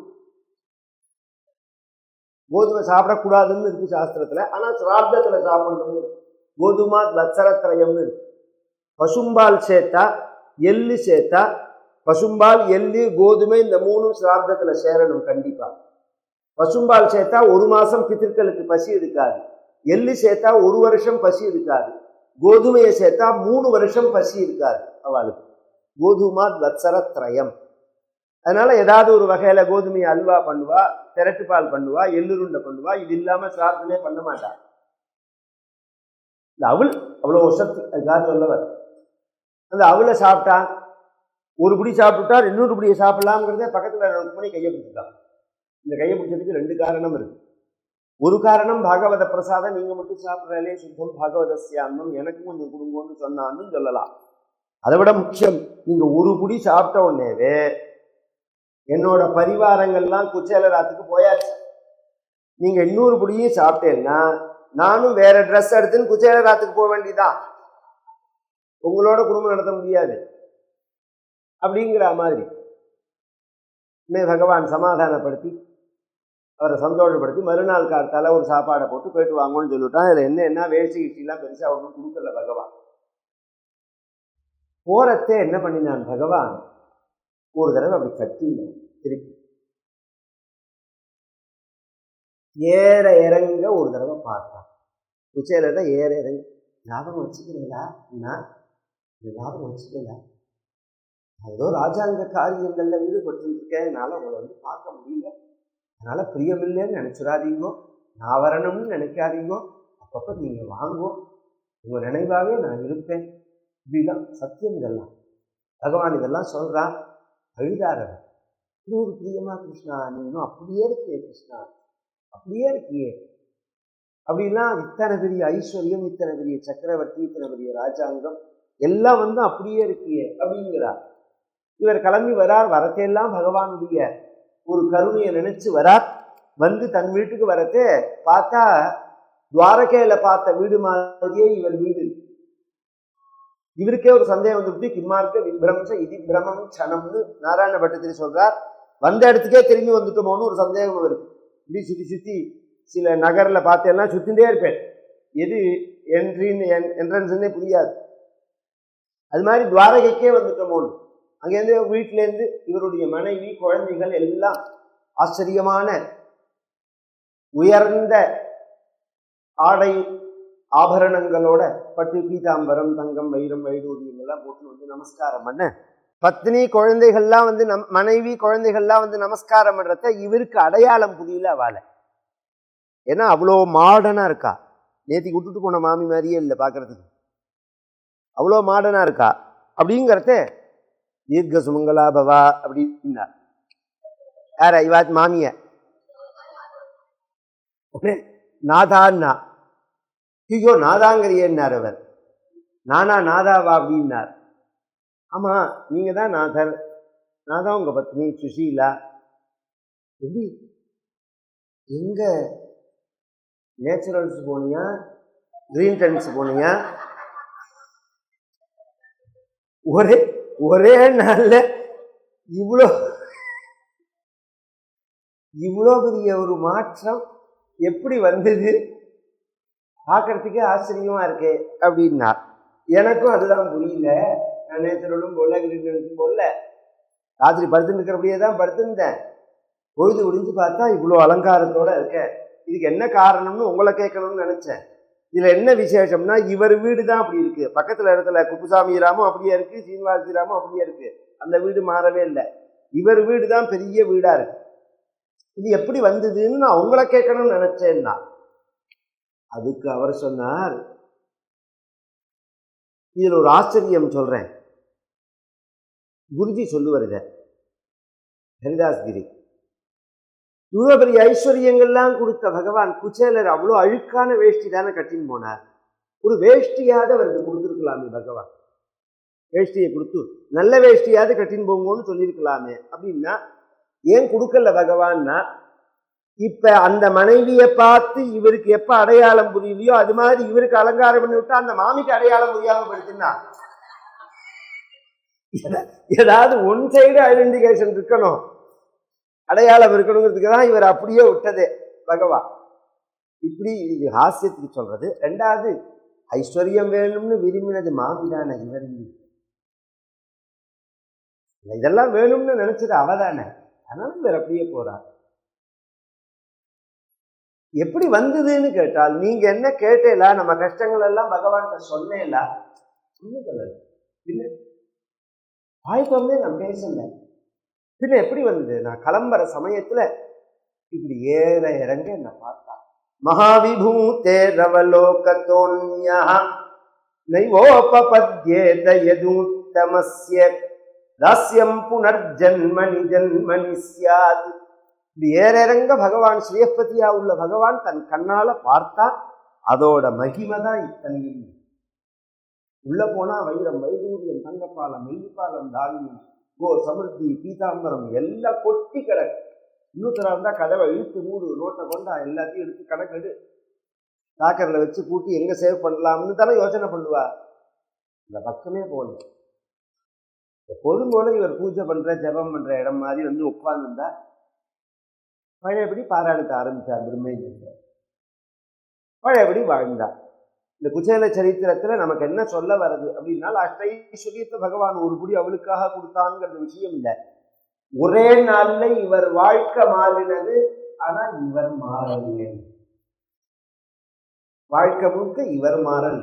கோதுமை சாப்பிடக்கூடாதுன்னு இருக்கு சாஸ்திரத்துல, ஆனா சிரார்த்தத்துல சாப்பிடணும். கோதுமா வத்சரத்திரயம்னு இருக்கு. பசும்பால் சேர்த்தா, எள்ளு சேர்த்தா, பசும்பால், எள்ளு, கோதுமை இந்த 3 சிரார்த்தத்துல சேரணும் கண்டிப்பா. பசும்பால் சேர்த்தா 1 மாசம் பித்திருக்களுக்கு பசி எடுக்காது. எள்ளு சேர்த்தா 1 வருஷம் பசி எடுக்காது. கோதுமையை சேர்த்தா 3 வருஷம் பசி இருக்காது அவளுக்கு. கோதுமா வத்சரத்திரயம். அதனால ஏதாவது ஒரு வகையில கோதுமையை அல்வா பண்ணுவா, திரட்டுப்பால் பண்ணுவா, எள்ளுருண்டை பண்ணுவா. இது இல்லாம சாப்பிட்டுனே பண்ண மாட்டா. இந்த அவள் அவ்வளோ சத்து. அதுக்காக சொல்லவர். அந்த அவளை சாப்பிட்டா, ஒரு பிடி சாப்பிட்டுட்டா 200 பிடியை சாப்பிடலாம்ங்கிறதே பக்கத்துல ருக்மணி கையை பிடிச்சிட்டான். இந்த கையை பிடிச்சதுக்கு 2 காரணம் இருக்கு. ஒரு காரணம் பாகவத பிரசாதம், நீங்க மட்டும் சாப்பிட்றாலே சுத்தம் பாகவதஸ்யான்னம், எனக்கு கொஞ்சம் கொடுங்கன்னு சொன்னான்னு சொல்லலாம். அதை விட முக்கியம், நீங்க ஒரு பிடி சாப்பிட்ட உடனேவே என்னோட பரிவாரங்கள்லாம் குச்சேலராத்துக்கு போயாச்சு. நீங்க 200 பிடியும் சாப்பிட்டேன்னா நானும் வேற ட்ரெஸ் எடுத்துன்னு குச்சேலராத்துக்கு போக வேண்டியதான். உங்களோட குடும்பம் நடத்த முடியாது. அப்படிங்கிற மாதிரி பகவான் சமாதானப்படுத்தி அவரை சந்தோஷப்படுத்தி மறுநாள் காலத்தால ஒரு சாப்பாடை போட்டு போயிட்டு வாங்கன்னு சொல்லிவிட்டான். அதில் என்ன வேஷ்டி கிஷ்டிலாம் பெருசாக ஒன்றும் கொடுக்கல பகவான். போறத்தே என்ன பண்ணினான் பகவான், ஒரு தடவை அப்படி கட்டி திருப்பி ஏற இறங்க ஒரு தடவை பார்த்தான். குச்சேல ஏற இறங்க ஞாபகம் வச்சுக்கிறீங்களா? ஞாபகம் வச்சுக்கல, ஏதோ ராஜாங்க காரியங்கள்ல ஈடுபட்டுருக்கேன், என்னால் உங்களை வந்து பார்க்க முடியல, அதனால பிரியமில்லைன்னு நினைச்சிடாதீங்கோ, நான் வரணும்னு நினைக்காதீங்கோ, அப்பப்போ நீங்க வாங்குவோம், உங்க நினைவாகவே நான் இருப்பேன். இப்படிலாம் சத்தியம் இதெல்லாம் பகவான் இதெல்லாம் சொல்றான். அழுதாரவர், இன்னொரு பிரியமா கிருஷ்ணா, நீ இன்னும் அப்படியே இருக்கியே கிருஷ்ணா, அப்படியே இருக்கியே, அப்படிலாம் இத்தனை பெரிய ஐஸ்வர்யம், இத்தனை பெரிய சக்கரவர்த்தி, இத்தனை பெரிய ராஜாங்கம் எல்லாம் வந்து அப்படியே இருக்கியே அப்படிங்கிறார். இவர் கிளம்பி வரார். வரத்தையெல்லாம் பகவானுடைய ஒரு கருணையை நினைச்சு வரார். வந்து தன் வீட்டுக்கு வரத்தே பார்த்தா துவாரகையில பார்த்த வீடு மாதிரியே இவர் வீடு. இவருக்கே ஒரு சந்தேகம் வந்துட்டு, கிம்மார்க்க விப்ரம்ச இது பிரமம் சனம்னு நாராயண பட்டத்திரி சொல்றார். வந்த இடத்துக்கே திரும்பி வந்துட்டோமோன்னு ஒரு சந்தேகம் வருது. இப்படி சுற்றி சுற்றி சில நகரில் பார்த்தெல்லாம் சுத்தின்றே இருப்பேன், எது என்ட்ரன்ஸ்ன்னே புரியாது. அது மாதிரி துவாரகைக்கே வந்துட்டோமோன்னு. அங்கேருந்து வீட்டிலேருந்து இவருடைய மனைவி குழந்தைகள் எல்லாம் ஆச்சரியமான உயர்ந்த ஆடை ஆபரணங்களோட பட்டு பீதாம்பரம் தங்கம் வைரம் வைடூரியம் எல்லாம் போட்டு வந்து நமஸ்காரம் பண்ண, பத்னி குழந்தைகள்லாம் வந்து மனைவி குழந்தைகள்லாம் வந்து நமஸ்காரம் பண்றத இவருக்கு அடையாளம் புரியல வாழை. ஏன்னா அவ்வளோ மாடர்னா இருக்கா. நேத்திக்கு விட்டுட்டு போன மாமி மாதிரியே இல்லை பார்க்கறதுக்கு, அவ்வளோ மாடர்னா இருக்கா. அப்படிங்கிறத தீர்க்க சுமங்கலா பவா அப்படின்னா யார இவாத் மாமிய நாதான்னா, ஐயோ நாதாங்கிறியன்னார் அவர். நானா நாதாவா அப்படின்னார். ஆமா நீங்க தான் நாதர், நாதா உங்க பத்னி சுஷீலா. எப்படி எங்க நேச்சுரல்ஸ் போனியா, கிரீன் டென்ஸ் போனியா? ஒரே நாள்ல இவ்வளோ பெரிய ஒரு மாற்றம் எப்படி வந்தது? பார்க்கறதுக்கே ஆச்சரியமா இருக்கு அப்படின்னா. எனக்கும் அதுதான் புரியல. நான் நேச்சுரலும் போல கிரீன் டென்ஸும் போல ராத்திரி படுத்துன்னு இருக்கிறபடியே தான் படுத்துருந்தேன். பொழுது முடிஞ்சு பார்த்தா இவ்வளோ அலங்காரத்தோட இருக்கேன். இதுக்கு என்ன காரணம்னு உங்களை கேட்கணும்னு நினைச்சேன். இதுல என்ன விசேஷம்னா, இவர் வீடு தான் அப்படி இருக்கு. பக்கத்துல இடத்துல குப்புசாமி ராமும் அப்படியே இருக்கு, சீனிவாசி ராமும் அப்படியே இருக்கு. அந்த வீடு மாறவே இல்லை. இவர் வீடு தான் பெரிய வீடா இருக்கு. இது எப்படி வந்ததுன்னு நான் உங்களை கேட்கணும்னு நினைச்சேன்னா, அதுக்கு அவர் சொன்னார், இதுல ஒரு ஆச்சரியம் சொல்றேன். குருஜி சொல்லுவார் இத, ஹரிதாஸ்கிரி. இவ்வளோ பெரிய ஐஸ்வர்யங்கள்லாம் கொடுத்த பகவான் குச்சேலர் அவ்வளோ அழுக்கான வேஷ்டி தானே கட்டின்னு போனார். ஒரு வேஷ்டியாவது அவருக்கு கொடுத்துருக்கலாமே பகவான். வேஷ்டியை கொடுத்து நல்ல வேஷ்டியாவது கட்டின்னு போங்கன்னு சொல்லியிருக்கலாமே. அப்படின்னா ஏன் கொடுக்கல பகவான்னா, இப்ப அந்த மனைவியை பார்த்து இவருக்கு எப்ப அடையாளம் புரியலையோ அது மாதிரி இவருக்கு அலங்காரம் பண்ணி விட்டா அந்த மாமிக்கு அடையாளம் புரியாம படுத்தினா, ஏதாவது ஒன் சைடு ஐடென்டிஃபிகேஷன் இருக்கணும், அடையாளம் இருக்கணுங்கிறதுக்கு தான் இவர் அப்படியே விட்டதே பகவான். இப்படி இது ஹாஸ்யத்துக்கு சொல்றது. ரெண்டாவது, ஐஸ்வர்யம் வேணும்னு விரும்பினது மாமிதானே, இவர் இதெல்லாம் வேணும்னு நினைச்சது அவதானே, அதனால இவர் அப்படியே போறார். எப்படி வந்ததுன்னு கேட்டால், நீங்க என்ன கேட்டேலா, நம்ம கஷ்டங்கள் எல்லாம் பகவான்கிட்ட சொன்னேலா? சொன்னதில்லை. பின்ன வாய்ப்பு நான் பேசல. பின்ன எப்படி வந்தது? நான் கிளம்புற சமயத்துல இப்படி ஏற இறங்க என்ன பார்த்தா, மகாவிபூதே ரவலோகதோன்யா நைவோபபத்யேத யதூத்தமஸ்ய தாஸ்யம் புனர்ஜன்மனி ஜன்மனி ஸ்யாத். இப்படி ஏற இறங்க பகவான் ஸ்ரீயப்பதியா உள்ள பகவான் தன் கண்ணால பார்த்தா, அதோட மகிமை தான் இத்தனையும். உள்ள போனா வைரம் வைடூரியம் தங்கப்பாலம் மெல்லிப்பாலம் தானியம் சமிருத்தி பீதாம்பரம் எல்லாம் கொட்டி கிடக்கு. இன்னொருத்தரா இருந்தா கதவை இழுத்து மூடு, நோட்டை கொண்டா எல்லாத்தையும் எடுத்து கணக்கெடு, லாக்கர்ல வச்சு கூட்டி எங்க சேவ் பண்ணலாம்னு தானே யோசனை பண்ணுவா. இந்த பக்கமே போல எப்போதும் போல இவர் பூஜை பண்ற ஜபம் பண்ற இடம் மாதிரி வந்து உட்கார்ந்துருந்தா, பழையபடி பாராயணத்தை ஆரம்பிச்சார் பிரம்மேந்திரன். பழையபடி வாழ்ந்தார். இந்த குச்சேல சரித்திரத்துல நமக்கு என்ன சொல்ல வருது அப்படின்னா, அஷ்டைஸ்வரியத்தை பகவான் ஒரு புடி அவளுக்காக கொடுத்தான்ங்கிற விஷயம் இல்லை. ஒரே நாள்ல இவர் வாழ்க்கை மாறினது, ஆனா இவர் மாறவில்லை. வாழ்க்கை முழுக்க இவர் மாறல்.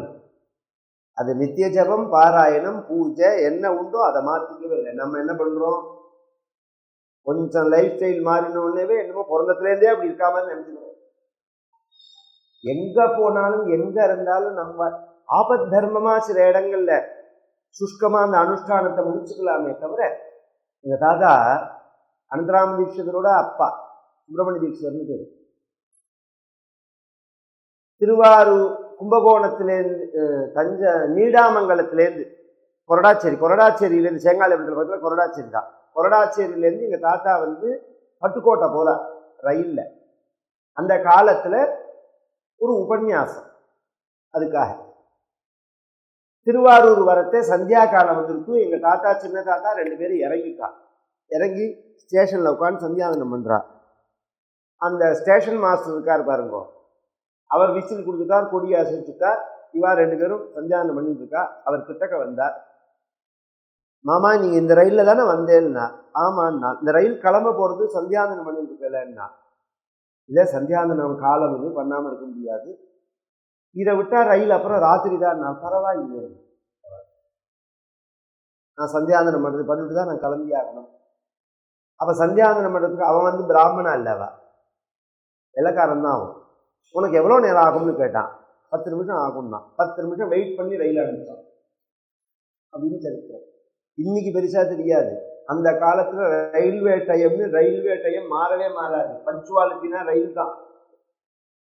அது நித்திய ஜபம், பாராயணம், பூஜை என்ன உண்டோ அதை மாத்திக்கவே இல்லை. நம்ம என்ன பண்றோம், கொஞ்சம் லைஃப் ஸ்டைல் மாறினோடனே என்னமோ பிறந்தத்துலேருந்தே அப்படி இருக்காம நினைச்சுக்கிறோம். எங்க போனாலும் எங்க இருந்தாலும் நம்ம ஆபத் தர்மமா சில இடங்கள்ல சுஷ்கமா அந்த அனுஷ்டானத்தை முடிச்சுக்கலாமே தவிர, எங்க தாத்தா அனந்தராம தீட்சிதரோட அப்பா சுப்பிரமணிய தீட்சிதர்னு பேரு, திருவாரூர் கும்பகோணத்திலேருந்து நீடாமங்கலத்திலேருந்து கொரடாச்சேரியிலேருந்து செங்காலிபுரத்தில் பக்கத்தில் கொரடாச்சேரி தான். கொரடாச்சேரியிலேருந்து எங்கள் தாத்தா வந்து பட்டுக்கோட்டை போல ரயிலில் அந்த காலத்தில் ஒரு உபன்யாசம், அதுக்காக திருவாரூர் வரத்தே சந்தியா காலம் வந்திருக்கு. எங்கள் தாத்தா சின்ன தாத்தா 2 பேரும் இறங்கி ஸ்டேஷனில் உட்காந்து சந்தியாவந்தனம் பண்ணுறா. அந்த ஸ்டேஷன் மாஸ்டர் இருக்கார் பாருங்க, அவர் விசில் கொடுத்துட்டார், கொடி அசைச்சுட்டார். இவா 2 பேரும் சந்தியாவந்தனம் பண்ணிட்டு இருக்கா. அவர் கிட்டக்க வந்தார். மாமா நீங்க இந்த ரயில்ல தானே வந்தேன்னா? ஆமாண்ணா. இந்த ரயில் கிளம்ப போறது சந்தியாவந்தனம் பண்ணிட்டு இருக்கலன்னா? இல்லை, சந்தியாவந்தனம் காலம் இது பண்ணாம இருக்க முடியாது, இதை விட்டா ரயில் அப்புறம் ராத்திரி தான். நான் பரவாயில்லை, நான் சந்தியாவந்தனம் பண்றது பண்ணிட்டு தான் நான் கிளம்பி ஆகணும். அப்ப சந்தியாவந்தனம் பண்றதுக்கு அவன் வந்து பிராமணா இல்லவா, வெள்ளக்காரன் தான். அவன் உனக்கு எவ்வளோ நேரம் ஆகும்னு கேட்டான். 10 நிமிஷம் ஆகும்னா 10 நிமிஷம் வெயிட் பண்ணி ரயில் அனுப்பிச்சான் அப்படின்னு சரித்திரம். இன்னைக்கு பெருசா தெரியாது, அந்த காலத்துல ரயில்வே டைம் மாறவே மாறாது. பஞ்சுவாலிட்டினா ரயில் தான்.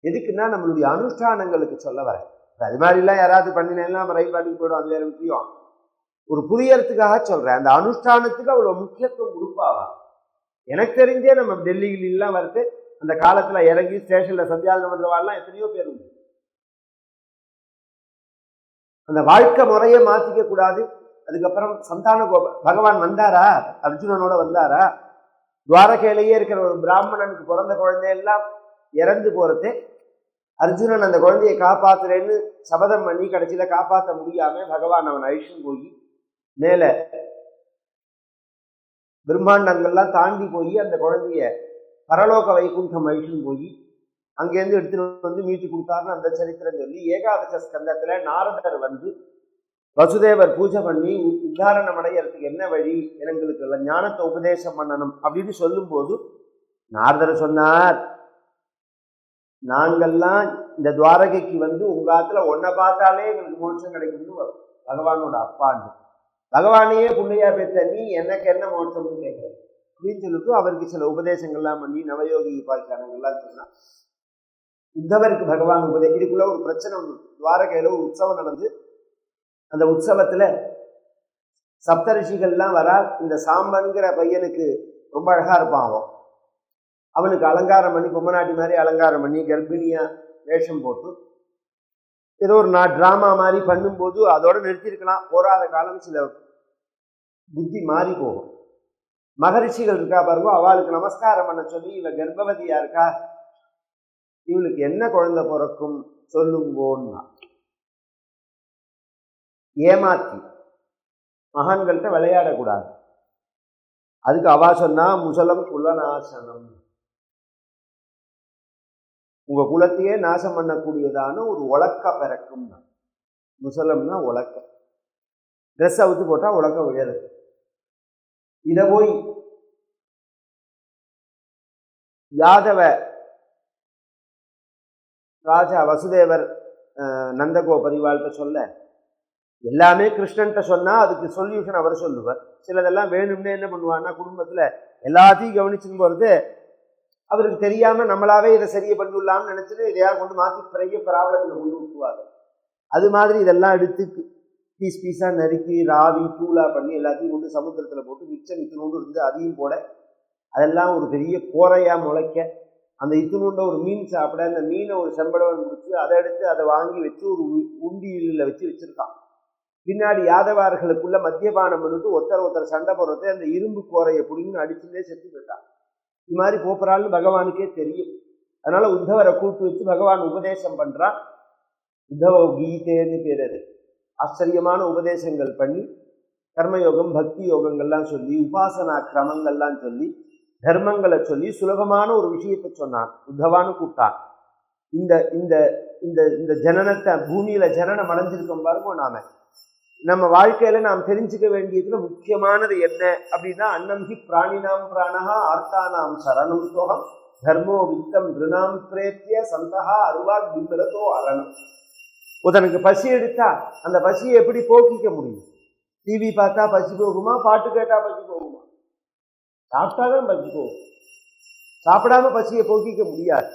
எதுக்குன்னா நம்மளுடைய அனுஷ்டானங்களுக்கு சொல்ல வர. அது மாதிரிலாம் யாராவது பண்ணினேன்னா நம்ம ரயில் பாட்டிக்கு போயிடும், அது வேற விஷயம். ஒரு புரியறதுக்காக சொல்றேன். அந்த அனுஷ்டானத்துக்கு அவ்வளவு முக்கியத்துவம் கொடுப்பாவா. எனக்கு தெரிஞ்சே நம்ம டெல்லியிலாம் வருது, அந்த காலத்துல இறங்கி ஸ்டேஷன்ல சந்தியாவந்தனம் பண்றவாள்லாம் எத்தனையோ பேர் உண்டு. அந்த வாழ்க்கை முறையை மாத்திக்க கூடாது. அதுக்கப்புறம் சந்தான பகவான் வந்தாரா, அர்ஜுனனோட வந்தாரா? துவாரகையிலேயே இருக்கிற ஒரு பிராமணனுக்கு பிறந்த குழந்தையெல்லாம் இறந்து போறதே, அர்ஜுனன் அந்த குழந்தையை காப்பாத்துறேன்னு சபதம் பண்ணி கடைசியில காப்பாற்ற முடியாம பகவான் அவன் அழிச்சும் போய் மேல பிரம்மாண்டங்கள்லாம் தாண்டி போய் அந்த குழந்தைய பரலோக வைகுண்டம் அழிச்சும் போய் அங்கேருந்து எடுத்துட்டு வந்து மீட்டு கொடுத்தாருன்னு அந்த சரித்திரம் சொல்லி, ஏகாதச ஸ்கந்தத்துல நாரதர் வந்து வசுதேவர் பூஜை பண்ணி உத்தாரணம் அடையறதுக்கு என்ன வழி, எங்களுக்கு ஞானத்தை உபதேசம் பண்ணணும் அப்படின்னு சொல்லும் போது நாரதர் சொன்னார், நாங்கள்லாம் இந்த துவாரகைக்கு வந்து உங்க ஆத்துல ஒன்ன பார்த்தாலே எங்களுக்கு மோட்சம் கிடைக்கும்னு பகவானோட அப்பான்னு, பகவானையே புள்ளையா பெற்ற நீ எனக்கு என்ன மோட்சம்னு கேட்கிற அப்படின்னு சொல்லிட்டு அவருக்கு சில உபதேசங்கள்லாம் பண்ணி நவயோகி உபாச்சாரங்கள்லாம் சொன்னா. உத்தவருக்கு பகவான் இதுக்குள்ள ஒரு பிரச்சனை ஒன்று. துவாரகையில ஒரு உற்சவம் நடந்து, அந்த உற்சவத்துல சப்தரிஷிகள்லாம் வரா. இந்த சாம்பன்கிற பையனுக்கு ரொம்ப அழகா இருப்பான். அவனுக்கு அலங்காரம் பண்ணி பொம்மநாட்டி மாதிரி அலங்காரம் பண்ணி கர்ப்பிணியா வேஷம் போட்டு ஏதோ ஒரு டிராமா மாதிரி பண்ணும்போது அதோட நிறுத்திருக்கலாம். போராத காலம் சில புத்தி மாறி போகும். மகரிஷிகள் இருக்கா பாருங்க, அவளுக்கு நமஸ்காரம் பண்ண சொல்லி, இவ கர்ப்பவதியா இருக்கா, இவளுக்கு என்ன குழந்தை பிறக்கும் சொல்லுங்கோன்னா ஏமாத்தி மகான்கள்கிட்ட விளையாடக்கூடாது. அதுக்கு அவா சொன்னா, முசலம் குலநாசனம், உங்க குலத்தையே நாசம் பண்ணக்கூடியதான ஒரு உலக்க பிறக்கும். முசலம்னா உலக்க, ட்ரெஸ் அவுத்து போட்டா உலக்க விழுது. இத போய் யாதவ ராஜா வசுதேவர் நந்தகோ பரிவாள்கிட்ட சொல்ல, எல்லாமே கிருஷ்ணன்ட்ட சொன்னா அதுக்கு சொல்யூஷன் அவர் சொல்லுவார். சிலதெல்லாம் வேணும்னே என்ன பண்ணுவான்னா, குடும்பத்துல எல்லாத்தையும் கவனிச்சுன்னு போறது அவருக்கு தெரியாம நம்மளாவே இதை சரியை பண்ணிடலாம்னு நினைச்சிட்டு இதையா கொண்டு மாற்றி பெரிய ப்ராப்ளங்களை கொண்டு விட்டுவாங்க. அது மாதிரி இதெல்லாம் எடுத்து பீஸ் பீஸா நறுக்கி ராவி தூளா பண்ணி எல்லாத்தையும் கொண்டு சமுத்திரத்துல போட்டு மிச்சம் இத்தினோண்டு இருந்து அதையும் போட, அதெல்லாம் ஒரு பெரிய கோரையா முளைக்க, அந்த இத்தினோண்ட ஒரு மீன் சாப்பிட, அந்த மீனை ஒரு செம்படவன் முடிச்சு அதை எடுத்து அதை வாங்கி வச்சு ஒரு உண்டியில வச்சு வச்சிருக்கான். பின்னாடி யாதவார்களுக்குள்ள மத்தியபானம் பண்ணிட்டு ஒருத்தர் சண்டை போடுறதை அந்த இரும்பு கோரையை பிடிங்கன்னு அடிச்சுட்டே செத்து போயிட்டான். இது மாதிரி போப்பறாள்னு பகவானுக்கே தெரியும். அதனால உத்தவரை கூப்பிட்டு வச்சு பகவான் உபதேசம் பண்றான். உத்தவ கீதைன்னு பேர். அது ஆச்சரியமான உபதேசங்கள் பண்ணி கர்மயோகம் பக்தி யோகங்கள்லாம் சொல்லி உபாசனா கிரமங்கள்லாம் சொல்லி தர்மங்களை சொல்லி சுலபமான ஒரு விஷயத்தை சொன்னான். உத்தவான்னு கூப்பிட்டான். இந்த இந்த இந்த இந்த ஜனனத்தை பூமியில ஜனனம் அடைஞ்சிருக்கோம் பாருங்க. நம்ம வாழ்க்கையில நாம் தெரிஞ்சுக்க வேண்டியதுல முக்கியமானது என்ன அப்படின்னா, அன்னம் ஹி பிராணினாம் பிராணஹா ஆர்த்தானாம் சரணம் சோகம் தர்மோ வித்தம் திருநாம் பிரேத்திய சந்தகா அருவாக் பிம்பரத்தோ அரணம். ஒருத்தனுக்கு பசி எடுத்தா அந்த பசியை எப்படி போக்கிக்க முடியும்? டிவி பார்த்தா பசி போகுமா? பாட்டு கேட்டா பசி போகுமா? சாப்பிட்டாதான் பசி போகும். சாப்பிடாம பசியை போக்கிக்க முடியாது.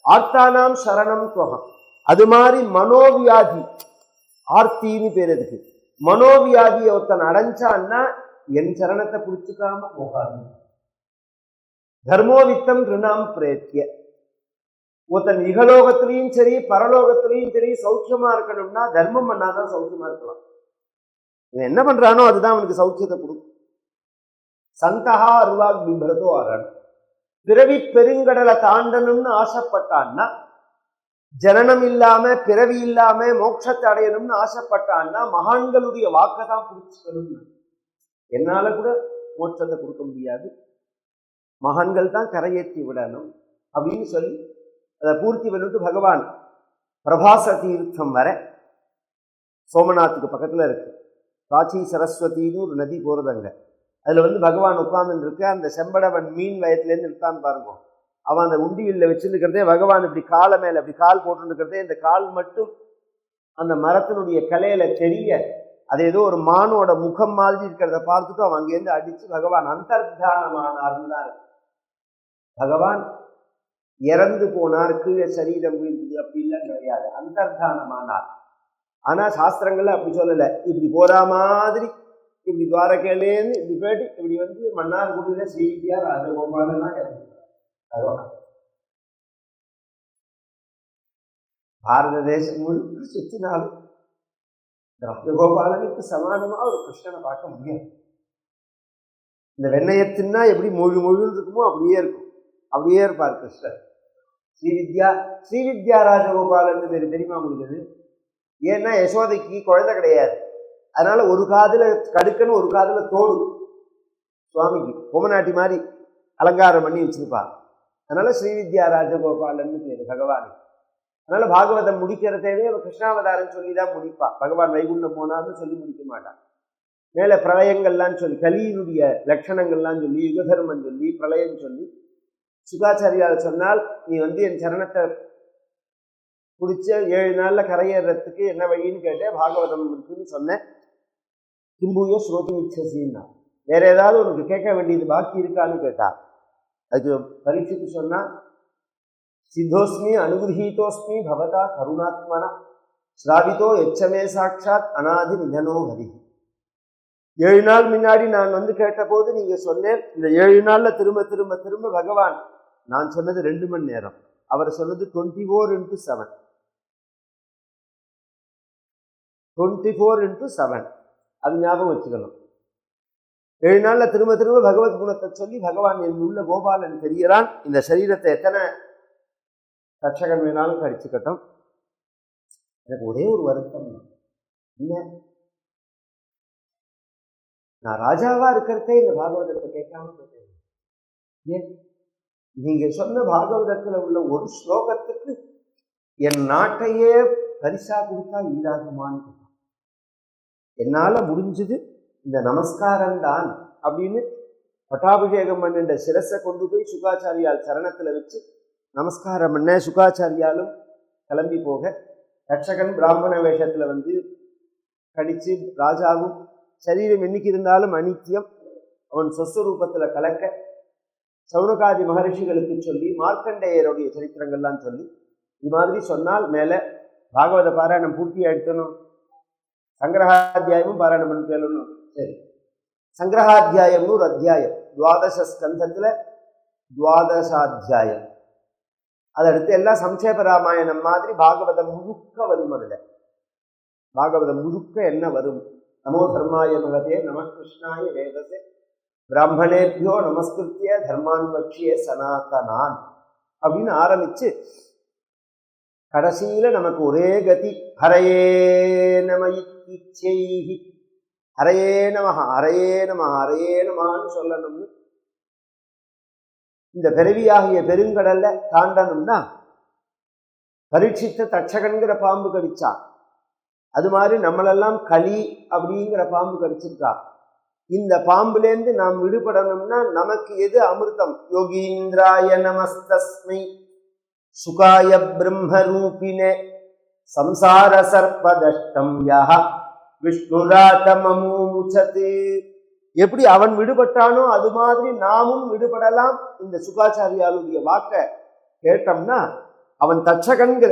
ஆர்த்தானாம் சரணம் சோகம். அது மாதிரி மனோவியாதி, ஆர்த்தின்னு பேர் இருக்கு. மனோவியாதியை ஒருத்தன் அடைஞ்சான்னா என் சரணத்தை பிடிச்சுக்காம போகாது. தர்மோவித்தம் ரிணாம் பிரேத்திய. ஒருத்தன் இகலோகத்திலையும் சரி பரலோகத்திலையும் சரி சௌக்கியமா இருக்கணும்னா தர்மம் பண்ணாதான் சௌக்கியமா இருக்கலாம். இவன் என்ன பண்றானோ அதுதான் அவனுக்கு சௌக்கியத்தை கொடுக்கும். சந்தகா அருவாக் பிம்பரதோ அரண். பிறவி பெருங்கடலை தாண்டணும்னு ஆசைப்பட்டான்னா, ஜனனம் இல்லாம பிறவி இல்லாம மோட்சத்தை அடையணும்னு ஆசைப்பட்டான்னா மகான்களுடைய வாக்கதான் பிடிச்சுக்கணும். என்னால கூட மோட்சத்தை கொடுக்க முடியாது, மகான்கள் தான் கரையேற்றி விடணும் அப்படின்னு சொல்லி அதை பூர்த்தி பண்ணிட்டு பகவான் பிரபாச தீர்த்தம் வர சோமநாத்துக்கு பக்கத்துல இருக்கு. காட்சி சரஸ்வதினு ஒரு நதி போறதுங்க. அதுல பகவான் உட்கார்ந்து இருக்க. அந்த செம்படவன் மீன் வயத்துலேருந்து இருக்கான்னு பாருங்க. அவன் அந்த உண்டியில வச்சிருக்கிறதே பகவான் இப்படி காலை மேல அப்படி கால் போட்டுருக்கிறதே, இந்த கால் மட்டும் அந்த மரத்தினுடைய கலையில தெரிய அது ஏதோ ஒரு மானோட முகம் மாதிரி இருக்கிறத பார்த்துட்டு அவன் அங்கேருந்து அடிச்சு பகவான் அந்தர்தானமானார்னு தான் இருக்கு. பகவான் இறந்து போனார், கீழே சரீரம் வீழ்ந்தது அப்படின்லாம் கிடையாது, அந்தர்தானமானார். ஆனா சாஸ்திரங்கள்ல அப்படி சொல்லலை. இப்படி போற மாதிரி இப்படி துவாரகையிலேருந்து இப்படி போயிட்டு இப்படி மன்னார்குடியில ஸ்ரீவித்யா ராஜகோபாலனா பாரத தேசம் முழுக்க சுத்தினாலும் ராஜகோபாலனுக்கு சமானமா ஒரு கிருஷ்ணனை பார்க்க முடியாது. இந்த வெண்ணையத்தின்னா எப்படி முழுன்னு இருக்குமோ அப்படியே இருக்கும், அப்படியே இருப்பார் கிருஷ்ணர். ஸ்ரீவித்யா ராஜகோபாலன் பேர் தெரியுமா முடிஞ்சது? ஏன்னா யசோதைக்கு குழந்தை கிடையாது, அதனால ஒரு காதுல கடுக்கன்னு ஒரு காதுல தோடு சுவாமிக்கு பொம்மநாட்டி மாதிரி அலங்காரம் பண்ணி வச்சிருப்பார். அதனால ஸ்ரீவித்யா ராஜகோபாலன்னு பேரு பகவானுக்கு. அதனால பாகவதம் முடிக்கிறதேவே அவன் கிருஷ்ணாவதாரம் சொல்லிதான் முடிப்பா. பகவான் வைகுண்டம் போனார்னு சொல்லி முடிக்க மாட்டான். மேல பிரளயங்கள்லாம் சொல்லி கலியினுடைய லட்சணங்கள்லாம் சொல்லி யுகதர்மன் சொல்லி பிரளயம் சொல்லி சுகாச்சாரியால் சொன்னால் நீ என் சரணத்தை பிடிச்ச 7 நாள்ல கரையேறதுக்கு என்ன வழின்னு கேட்டேன். பாகவதம் இருக்குன்னு சொன்னேன். கிம்பூய ஸ்ரோதி மிச்சசின்னா வேற ஏதாவது உனக்கு கேட்க வேண்டியது பாக்கி இருக்கான்னு கேட்டா, அதுக்கு பரீட்சித்து சொன்னா சித்தோஸ்மி அனுகிரகீதோஸ்மி பவதா கருணாத்மனா ஸ்ராவிதோ எச்சமே சாட்சாத் அநாதி நிதனோ ஹரி. 7 நாள் முன்னாடி நான் கேட்ட போது நீங்க சொன்னேன். இந்த 7 நாள்ல திரும்ப திரும்ப திரும்ப பகவான் நான் சொன்னது 2 மணி நேரம், அவர் சொன்னது 24x7 24x7. அது ஞாபகம் வச்சுக்கணும். 7 நாள்ல திரும்ப திரும்ப பகவத் குணத்தை சொல்லி பகவான் என் உள்ள கோபாலன் தெரியறான். இந்த சரீரத்தை எத்தனை ரட்சகன் வேணாலும் கடிச்சுக்கட்டும். எனக்கு ஒரே ஒரு வருத்தம், என்ன நான் ராஜாவா இருக்கிறதே இந்த பாகவதத்தை கேட்காம போயிட்டேன். ஏன் நீங்க சொன்ன பாகவதத்துல உள்ள ஒரு ஸ்லோகத்துக்கு என் நாட்டையே பரிசா கொடுத்தா ஈடாகுமான்னு கேட்டான். என்னால முடிஞ்சது இந்த நமஸ்காரம் தான் அப்படின்னு பட்டாபிஷேகம் பண்ணின்ற சிரசை கொண்டு போய் சுகாச்சாரியால் சரணத்துல வச்சு நமஸ்காரம் பண்ண. சுகாச்சாரியாலும் கிளம்பி போக ரட்சகன் பிராமண வேஷத்துல கடிச்சு ராஜாவும் சரீரம் என்னைக்கு இருந்தாலும் அனித்தியம், அவன் சொஸ்வரூபத்துல கலக்க சௌனகாதி மகரிஷிகளுக்கு சொல்லி மார்க்கண்டேயருடைய சரித்திரங்கள்லாம் சொல்லி இது மாதிரி சொன்னால் மேல பாகவத பாராயணம் பூர்த்தி ஆயிடுத்தணும், சங்கிரகாத்தியாயமும் பாராயணம் பண்ணி கேளணும். சரி, சங்கிரகாத்தியாயம்னு ஒரு அத்தியாயம், 12 ஸ்கந்தத்துல 12 அதடுத்து எல்லாம் சம்சேப ராமாயணம் மாதிரி பாகவதம் முழுக்க வரும். அதுல பாகவதம் முழுக்க என்ன வரும்? நமோ தர்மாய மகதே நம கிருஷ்ணாய வேதசே பிராமணேபியோ நமஸ்கிருத்திய தர்மான் வக்ஷியே சனாதனான் அப்படின்னு ஆரம்பிச்சு கடைசியில நமக்கு ஒரே கதி ஹரயே நம இச்சைஹி ஹரையே நமஹ ஹரையே நமஹ ஹரையே நமஹன்னு சொல்லணும்னு இந்த பிறவியாகிய பெருங்கடல்ல தாண்டணும்னா பரீட்சித்த தட்சகன்கிற பாம்பு கடிச்சா, அது மாதிரி நம்மளெல்லாம் களி அப்படிங்கிற பாம்பு கடிச்சிருக்கா. இந்த பாம்புலேருந்து நாம் விடுபடணும்னா நமக்கு எது அமிர்தம்? யோகீந்திராய நமஸ்தஸ்மை சுகாய பிரம்மரூபினே சம்சார சர்ப்பதஷ்டம் யஹ விஷ்ணுராதமமுச்சது. எப்படி அவன் விடுபட்டானோ அது மாதிரி நாமும் விடுபடலாம். இந்த சுகாச்சாரியாளுடைய வாக்க கேட்டோம்னா, அவன் தட்சகன்கிற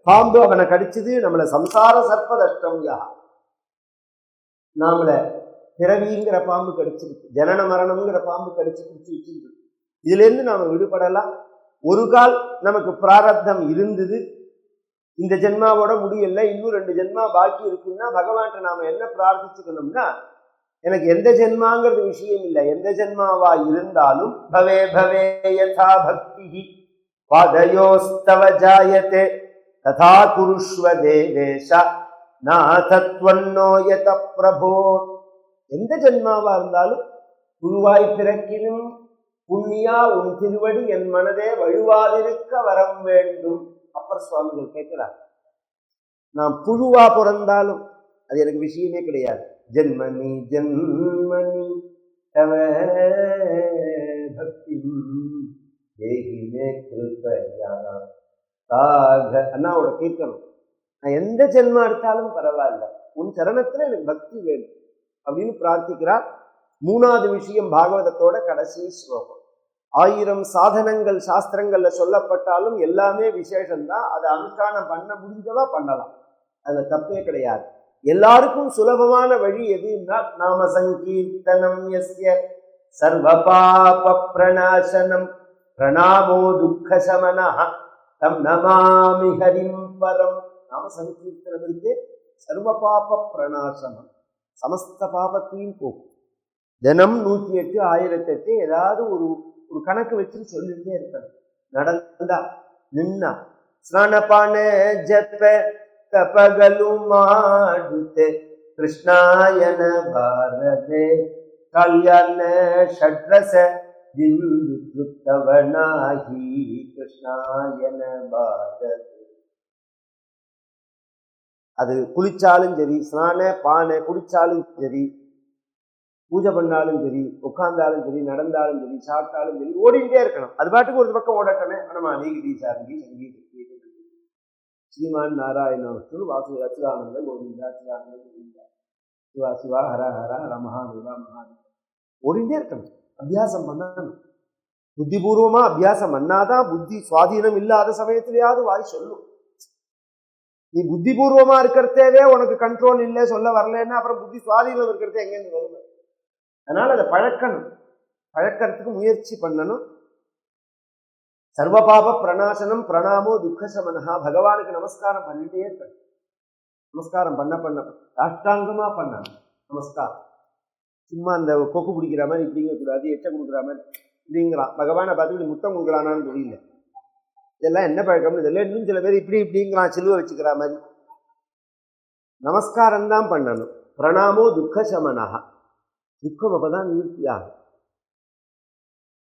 பாம்பு அவனை கடிச்சது, நம்மளை சம்சார சர்ப்பதஷ்டம் யா, நாமள பிறவிங்கிற பாம்பு கடிச்சிருக்கு, ஜனன மரணம்ங்கிற பாம்பு கடிச்சு பிடிச்சி வச்சிருக்கு. இதுல இருந்து நாம விடுபடலாம். ஒரு கால் நமக்கு பிராரப்தம் இருந்தது, இந்த ஜென்மாவோட முடியல, இன்னும் 2 ஜென்மா பாக்கி இருக்குன்னா பகவான்கிட்ட நாம என்ன பிரார்த்திச்சுக்கணும்னா, எனக்கு எந்த ஜென்மாங்கிறது விஷயம் இல்லை, எந்த ஜென்மாவா இருந்தாலும் பவே பவே யதா பக்தி பாதயோஸ்தவ ஜாயதே ததா குருஷ்வ தேவேஷ நாதத்வன்னோ யத பிரபோ. எந்த ஜென்மாவா இருந்தாலும் குருவாய் பிறக்கினும் புண்ணியா உன் திருவடி என் மனதே வழுவாதிருக்க வரம் வேண்டும். அப்பர் சுவாமிகள் கேட்கிறார், நான் புழுவா பிறந்தாலும் அது எனக்கு விஷயமே கிடையாது. ஜென்மனி ஜென்மனி தவ பக்தி தேகிமே கிருபையா தாக. அண்ணாவோட கேட்கணும், நான் எந்த ஜென்மா எடுத்தாலும் பரவாயில்ல, உன் சரணத்துல எனக்கு பக்தி வேணும் அப்படின்னு பிரார்த்திக்கிறார். 3வது விஷயம் பாகவதத்தோட கடைசி ஸ்லோகம். 1000 சாதனங்கள் சாஸ்திரங்கள்ல சொல்லப்பட்டாலும் எல்லாமே விசேஷம்தான். அதை அனுஷ்டானம் பண்ண முடிஞ்சவா பண்ணலாம், அதுல தப்பே கிடையாது. எல்லாருக்கும் சுலபமான வழி எதுன்னா நாம சங்கீர்த்தனம் யஸ்ய சர்வ பாப பிரணாசனம் பிரணாமோ துக்க சமனஹ தம் நமாமி ஹரிம் பரம். நாம சங்கீர்த்தனம் இருக்கு, சர்வ பாப பிரணாசனம், சமஸ்த பாபத்தையும் போக்கும். தினம் 108 1008 ஏதாவது ஒரு கணக்கு வச்சு சொல்லிட்டே இருக்கணும். நடந்தா நின்னா ஸ்நானபான ஜப்ப ತಪಗಲು ಮಾಡುತ್ತೆ ಕೃಷ್ಣಾಯನ ಬಾರದೆ ಕಲ್ಯಾಣ ಷಡ್ರಸ ತೃಪ್ತವನಾಹಿ கிருஷ்ணாயன பாரதே. அது குளிச்சாலும் சரி, ஸ்நான பானை குடிச்சாலும் சரி, பூஜை பண்ணாலும் சரி, உட்கார்ந்தாலும் சரி, நடந்தாலும் சரி, சாப்பிட்டாலும் சரி, ஓடிக்கிட்டே இருக்கணும். அது பாட்டுக்கு ஒரு பக்கம் ஓடட்டமே. ஆனா நீதி சாரதி சங்கீத ஸ்ரீமான் நாராயண வாசு அச்சுதானந்த கோவிந்தா அச்சுதானந்த கோவிந்தா சிவா சிவா ஹர ஹர ஹர மகாதேவா மகாதேவா ஓடிண்டே இருக்கணும். அபியாசம் பண்ணணும். புத்திபூர்வமா அபியாசம் பண்ணாதான் புத்தி சுவாதீனம் இல்லாத சமயத்திலேயாவது வாய் சொல்லும். நீ புத்திபூர்வமா இருக்கிறதே உனக்கு கண்ட்ரோல் இல்லை, சொல்ல வரலன்னா அப்புறம் புத்தி சுவாதீனம் இருக்கிறதே எங்கேருந்து வரும்? அதனால அதை பழக்கணும், பழக்கிறதுக்கு முயற்சி பண்ணணும். சர்வபாப பிரணாசனம் பிரணாமோ துக்க சமனஹா. பகவானுக்கு நமஸ்காரம் பண்ணிட்டே இருக்க. நமஸ்காரம் பண்ண சாஷ்டாங்கமா பண்ணணும் நமஸ்காரம். சும்மா அந்த கொக்கு பிடிக்கிற மாதிரி இப்படிங்க கூடாது, எச்ச கொடுக்குற மாதிரி இப்படிங்கிறான். பகவானை பார்த்து முத்தம் கொடுக்குறானான்னு தெரியல. இதெல்லாம் என்ன பழக்கம்னு தெரியல. இன்னும் சில பேர் இப்படிங்கிறான், சிலுவை வச்சுக்கிற மாதிரி. நமஸ்காரம் தான் பண்ணணும். பிரணாமோ துக்க சமனஹா, துக்கம் அப்பதான் நிவர்த்தியாகும்.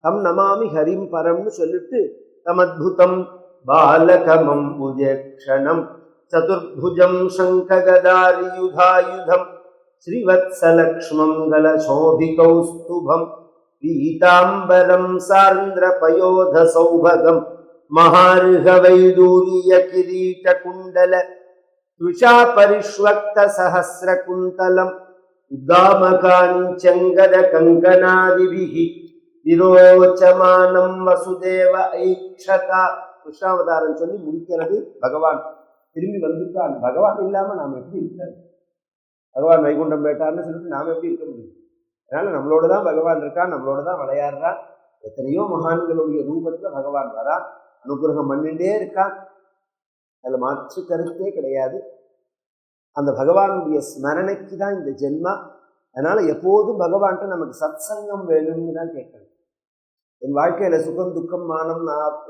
தம் நமாமி ஹரிம் பரம்னு சொல்லிட்டு தமத்புதம் பாலகமம் புஜக்ஷணம் சதுர்புஜம் சங்ககதாரியுதாயுதம் ஸ்ரீவத்ஸலக்ஷ்மம் கலசோபிகௌஸ்துபம் பீதாம்பரம் சார்ந்திர பயோத சௌபகம் மகார்ஹ வைடூரிய கிரீட குண்டல துஷா பரிஷ்வக்த சஹஸ்ர குந்தலம் உதாமகாஞ்சங்கத கங்கனாதிபிஹி விரோச்சமானம் வசுதேவ ஐக்ஷதா. கிருஷ்ணாவதாரம் சொல்லி முடிக்கிறது. பகவான் திரும்பி வந்துட்டான். பகவான் இல்லாம நாம எப்படி இருக்காரு? பகவான் வைகுண்டம் போயிட்டார்னு சொல்லிட்டு நாம எப்படி இருக்க முடியும்? அதனால நம்மளோட தான் பகவான் இருக்கான், நம்மளோட தான் விளையாடுறான். எத்தனையோ மகான்களுடைய ரூபத்துல பகவான் வரான், அனுகிரகம் பண்ணிட்டே இருக்கான். அதுல மாற்று கருத்தே கிடையாது. அந்த பகவானுடைய ஸ்மரணைக்கு தான் இந்த ஜென்மா. அதனால எப்போதும் பகவான்கிட்ட நமக்கு சத்சங்கம் வேணும்னு தான் கேட்கணும். என் வாழ்க்கையில சுகம் துக்கம் மானம்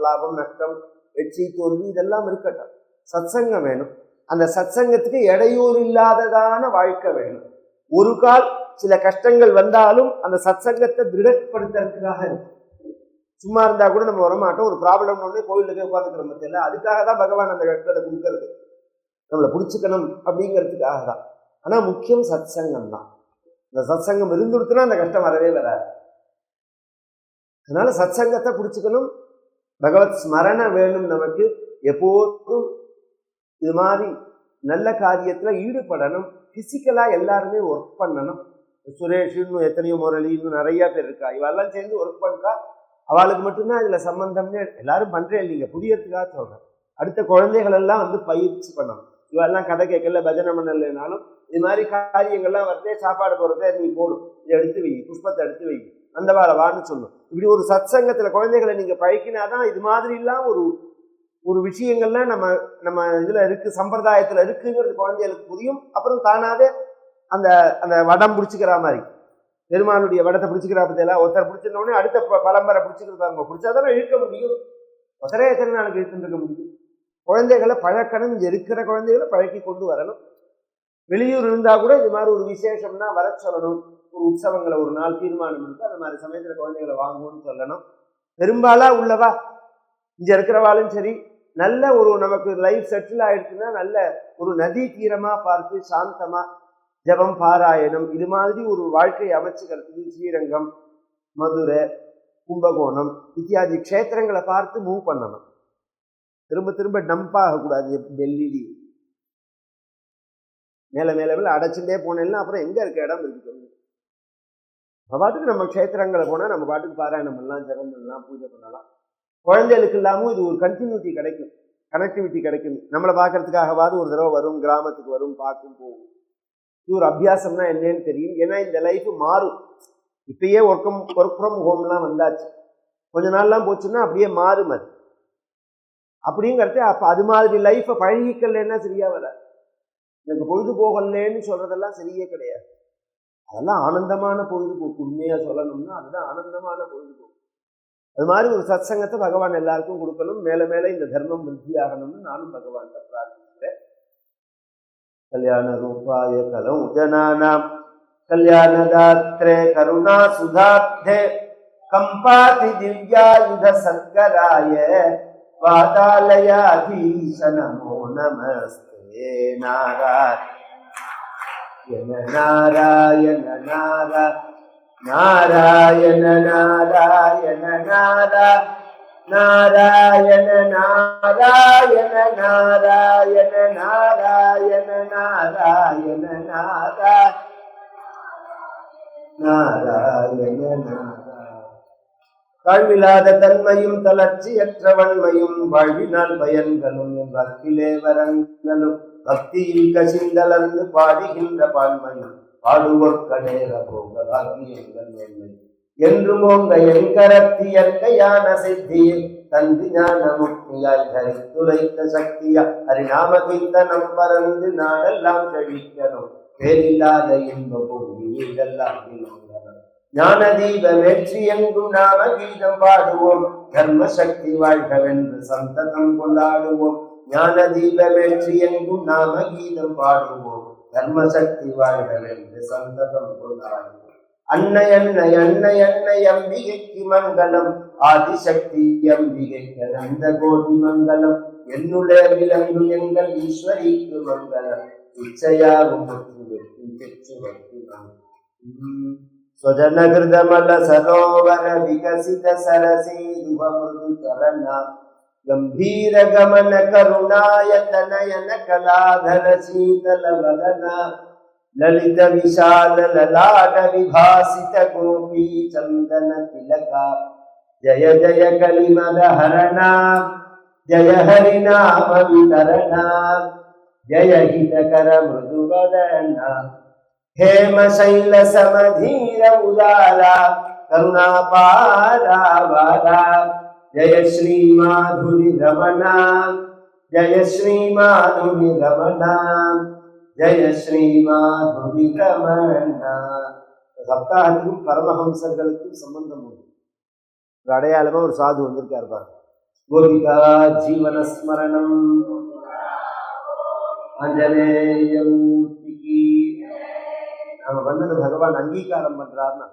லாபம் நஷ்டம் வெற்றி தோல்வி இதெல்லாம் இருக்கட்டும், சத்சங்கம் வேணும். அந்த சத்சங்கத்துக்கு இடையூறு இல்லாததான வாழ்க்கை வேணும். ஒரு கால் சில கஷ்டங்கள் வந்தாலும் அந்த சத்சங்கத்தை திருடப்படுத்துறதுக்காக இருக்கும். சும்மா இருந்தா கூட நம்ம வரமாட்டோம். ஒரு ப்ராப்ளம் ஒன்று கோயிலுக்கு போய் உட்காந்துக்கிறோம் பத்தியில. அதுக்காக தான் பகவான் அந்த கஷ்டத்தை கொடுக்கறது, நம்மளை பிடிச்சிக்கணும் அப்படிங்கிறதுக்காக தான். ஆனா முக்கியம் சத்சங்கம் தான். இந்த சத்சங்கம் இருந்துடுத்துனா அந்த கஷ்டம் வரவே வராது. அதனால சத்சங்கத்தை பிடிச்சிக்கணும். பகவத் ஸ்மரண வேணும். நமக்கு எப்போதும் இது மாதிரி நல்ல காரியத்துல ஈடுபடணும். பிசிக்கலா எல்லாருமே ஒர்க் பண்ணணும். சுரேஷ், இன்னும் எத்தனையோ முரளி, இன்னும் நிறைய பேர் இருக்கா. இவெல்லாம் சேர்ந்து ஒர்க் பண்றா. அவளுக்கு மட்டும்தான் இதுல சம்பந்தம்னு எல்லாரும் பண்றேன் இல்லைங்க, புரியறதுக்காக சொல்றேன். அடுத்த குழந்தைகள் எல்லாம் வந்து பயிற்சி பண்ணணும். இவெல்லாம் கதை கேட்கல, பஜனை பண்ணலைனாலும் இது மாதிரி காரியங்கள்லாம் வரதே, சாப்பாடு போடுறதே நீ போடும், இதை எடுத்து வை, புஷ்பத்தை எடுத்து வை, அந்த வான்னு சொல்லணும். இப்படி ஒரு சத்சங்கத்துல குழந்தைகளை நீங்க பழக்கினாதான் இது மாதிரி எல்லாம் ஒரு விஷயங்கள்லாம் நம்ம நம்ம இதுல இருக்கு, சம்பிரதாயத்துல இருக்குங்கிறது குழந்தைகளுக்கு புரியும். அப்புறம் தானாவே அந்த அந்த வடம் பிடிச்சிக்கிற மாதிரி, பெருமானுடைய வடத்தை பிடிச்சிக்கிறா பத்தியெல்லாம் ஒருத்தர் பிடிச்சிருந்தோடனே அடுத்த பரம்பரை பிடிச்சிக்கிறதாங்க. பிடிச்சாதானே இழுக்க முடியும். ஒருத்தரே எத்தனை நாளுக்கு இழுத்துட்டு இருக்க முடியும்? குழந்தைகளை பழக்கணும். இங்க இருக்கிற குழந்தைகளை பழக்கி கொண்டு வரணும். வெளியூர் இருந்தா கூட இது மாதிரி ஒரு விசேஷம்னா வர சொல்லணும். ஒரு உற்சவங்களை ஒரு நாள் தீர்மானம் இருக்கு, அந்த மாதிரி சமயத்துல குழந்தைகளை வாங்குவோம்னு சொல்லணும். பெரும்பாலா உள்ளவா இங்க இருக்கிறவாளும் சரி, நல்ல ஒரு நமக்கு லைஃப் செட்டில் ஆயிடுச்சுன்னா நல்ல ஒரு நதி தீரமா பார்த்து சாந்தமா ஜபம், பாராயணம், இது மாதிரி ஒரு வாழ்க்கையை அமைச்சுக்கிறதுக்கு ஸ்ரீரங்கம், மதுரை, கும்பகோணம் இத்தியாதி க்ஷேத்திரங்களை பார்த்து மூவ் பண்ணணும். திரும்ப திரும்ப டம்ப் ஆகக்கூடாது. டெல்லி மேல மேல மேல அடைச்சுட்டே போனேன்னா அப்புறம் எங்க இருக்க இடம் இருக்கு? நம்ம பாட்டுக்கு நம்ம க்ஷேத்திரங்களை போனா நம்ம பாட்டுக்கு பாராயணம் பண்ணலாம், ஜபம் பண்ணலாம், பூஜை பண்ணலாம். குழந்தைகளுக்கு இல்லாமல் இது ஒரு கண்டினியூட்டி கிடைக்கும், கனெக்டிவிட்டி கிடைக்கும். நம்மளை பார்க்கறதுக்காகவாது ஒரு தடவை வரும், கிராமத்துக்கு வரும், பார்க்கும், போகும். இது ஒரு அபியாசம்னா என்னன்னு தெரியும். ஏன்னா இந்த லைஃப் மாறும். இப்பயே ஒர்க் ஃப்ரம் ஹோம்லாம் வந்தாச்சு. கொஞ்ச நாள்லாம் போச்சுன்னா அப்படியே மாறும் அது. அப்படிங்கிறது அப்போ அது மாதிரி லைஃப்பை பழகிக்கலன்னா சரியா வர. எனக்கு பொழுதுபோகலன்னு சொல்றதெல்லாம் சரியே கிடையாது. அதெல்லாம் ஆனந்தமான பொழுதுபோக்கு. உண்மையா சொல்லணும்னா அதுதான் ஆனந்தமான பொழுதுபோக்கு. அது மாதிரி ஒரு சத்சங்கத்தை பகவான் எல்லாருக்கும் கொடுக்கணும். மேல மேல இந்த தர்மம் விருத்தி ஆகணும்னு நானும் பகவான் பிரார்த்திக்கிறேன். கல்யாண ரூபாய கலம் ஜனானாம் கல்யாணதாத்ரே கருணா சுதாப்தே கம்பாதி திவ்யாயுத சத்கராய வாதாலயாதீச நமோ நமஸ்தே. நாராயண நாராயண நாராயண நாராயண நாராயண நாராயண நாராயண நாராயண நாராயண நாராயண தாழ்வில்லாத தன்மையும் தளர்ச்சியற்ற வன்மையும் வாழ்வினால் பயன்களும் பக்திலே வரங்களும் பக்தியில் கசிந்தளர்ந்து பாடுகின்ற பான்மையும் பாடுவோர்க்கடேற போக பாக்கியங்கள் மேன்மை என்றும் ஓங்க என்கரத்தி இயற்கையான சித்தியில் தந்து ஞான முக்தியாய் தரித்துரைத்த சக்தியா ஹரிநாம கீர்த்தனம் பறந்து நாடெல்லாம் செழிக்கணும். பேரில்லாத இன்ப பூமியெல்லாம் ஞான தீபம் ஏற்றி எங்கும் நாம கீதம் பாடுவோம். தர்ம சக்தி வாழ்கவென்று சந்ததம் கொண்டாடுவோம். ஞான தீபம் ஏற்றி எங்கும் நாம கீதம் பாடுவோம். தர்ம சக்தி வாழ்கவென்று சந்ததம் கொண்டாடுவோம். அன்னை அன்னை அன்னை அன்னை அம்பிகைக்கு மங்களம். ஆதிசக்தி அம்பிகைக்கு நந்த கோடி மங்களம். என்னுடைய விலங்கு எங்கள் ஈஸ்வரிக்கு மங்களம். இச்சையாகும் பெற்று स्वजनहृदमल सरोवर विकसित सरसीरुहमृदु चरणा गंभीर गमन करुणायतन नयन कलाधर शीतल वदना ललित विशाल ललाट विभासित गोपी चंदन तिलका जय जय कलिमग हरणा जय हरिनाम वितरणा जय हितकर मृदुवदना हेम शैल समधीर उदारा करुणापारा वाला जय श्री माधुरी रमणा जय श्री माधुरी रमणा जय श्री माधुरी रमणा. சப்தாகத்துக்கும் பரமஹம்சர்களுக்கும் சம்பந்தம் உண்டு. ஒரு அடையாளமா ஒரு சாது வந்திருக்காரு பாருங்க. கோபிகா ஜீவன ஸ்மரணம் ஆஞ்சநேயம் நம்ம பண்ணது பகவான் அங்கீகாரம் பண்றாருன்னு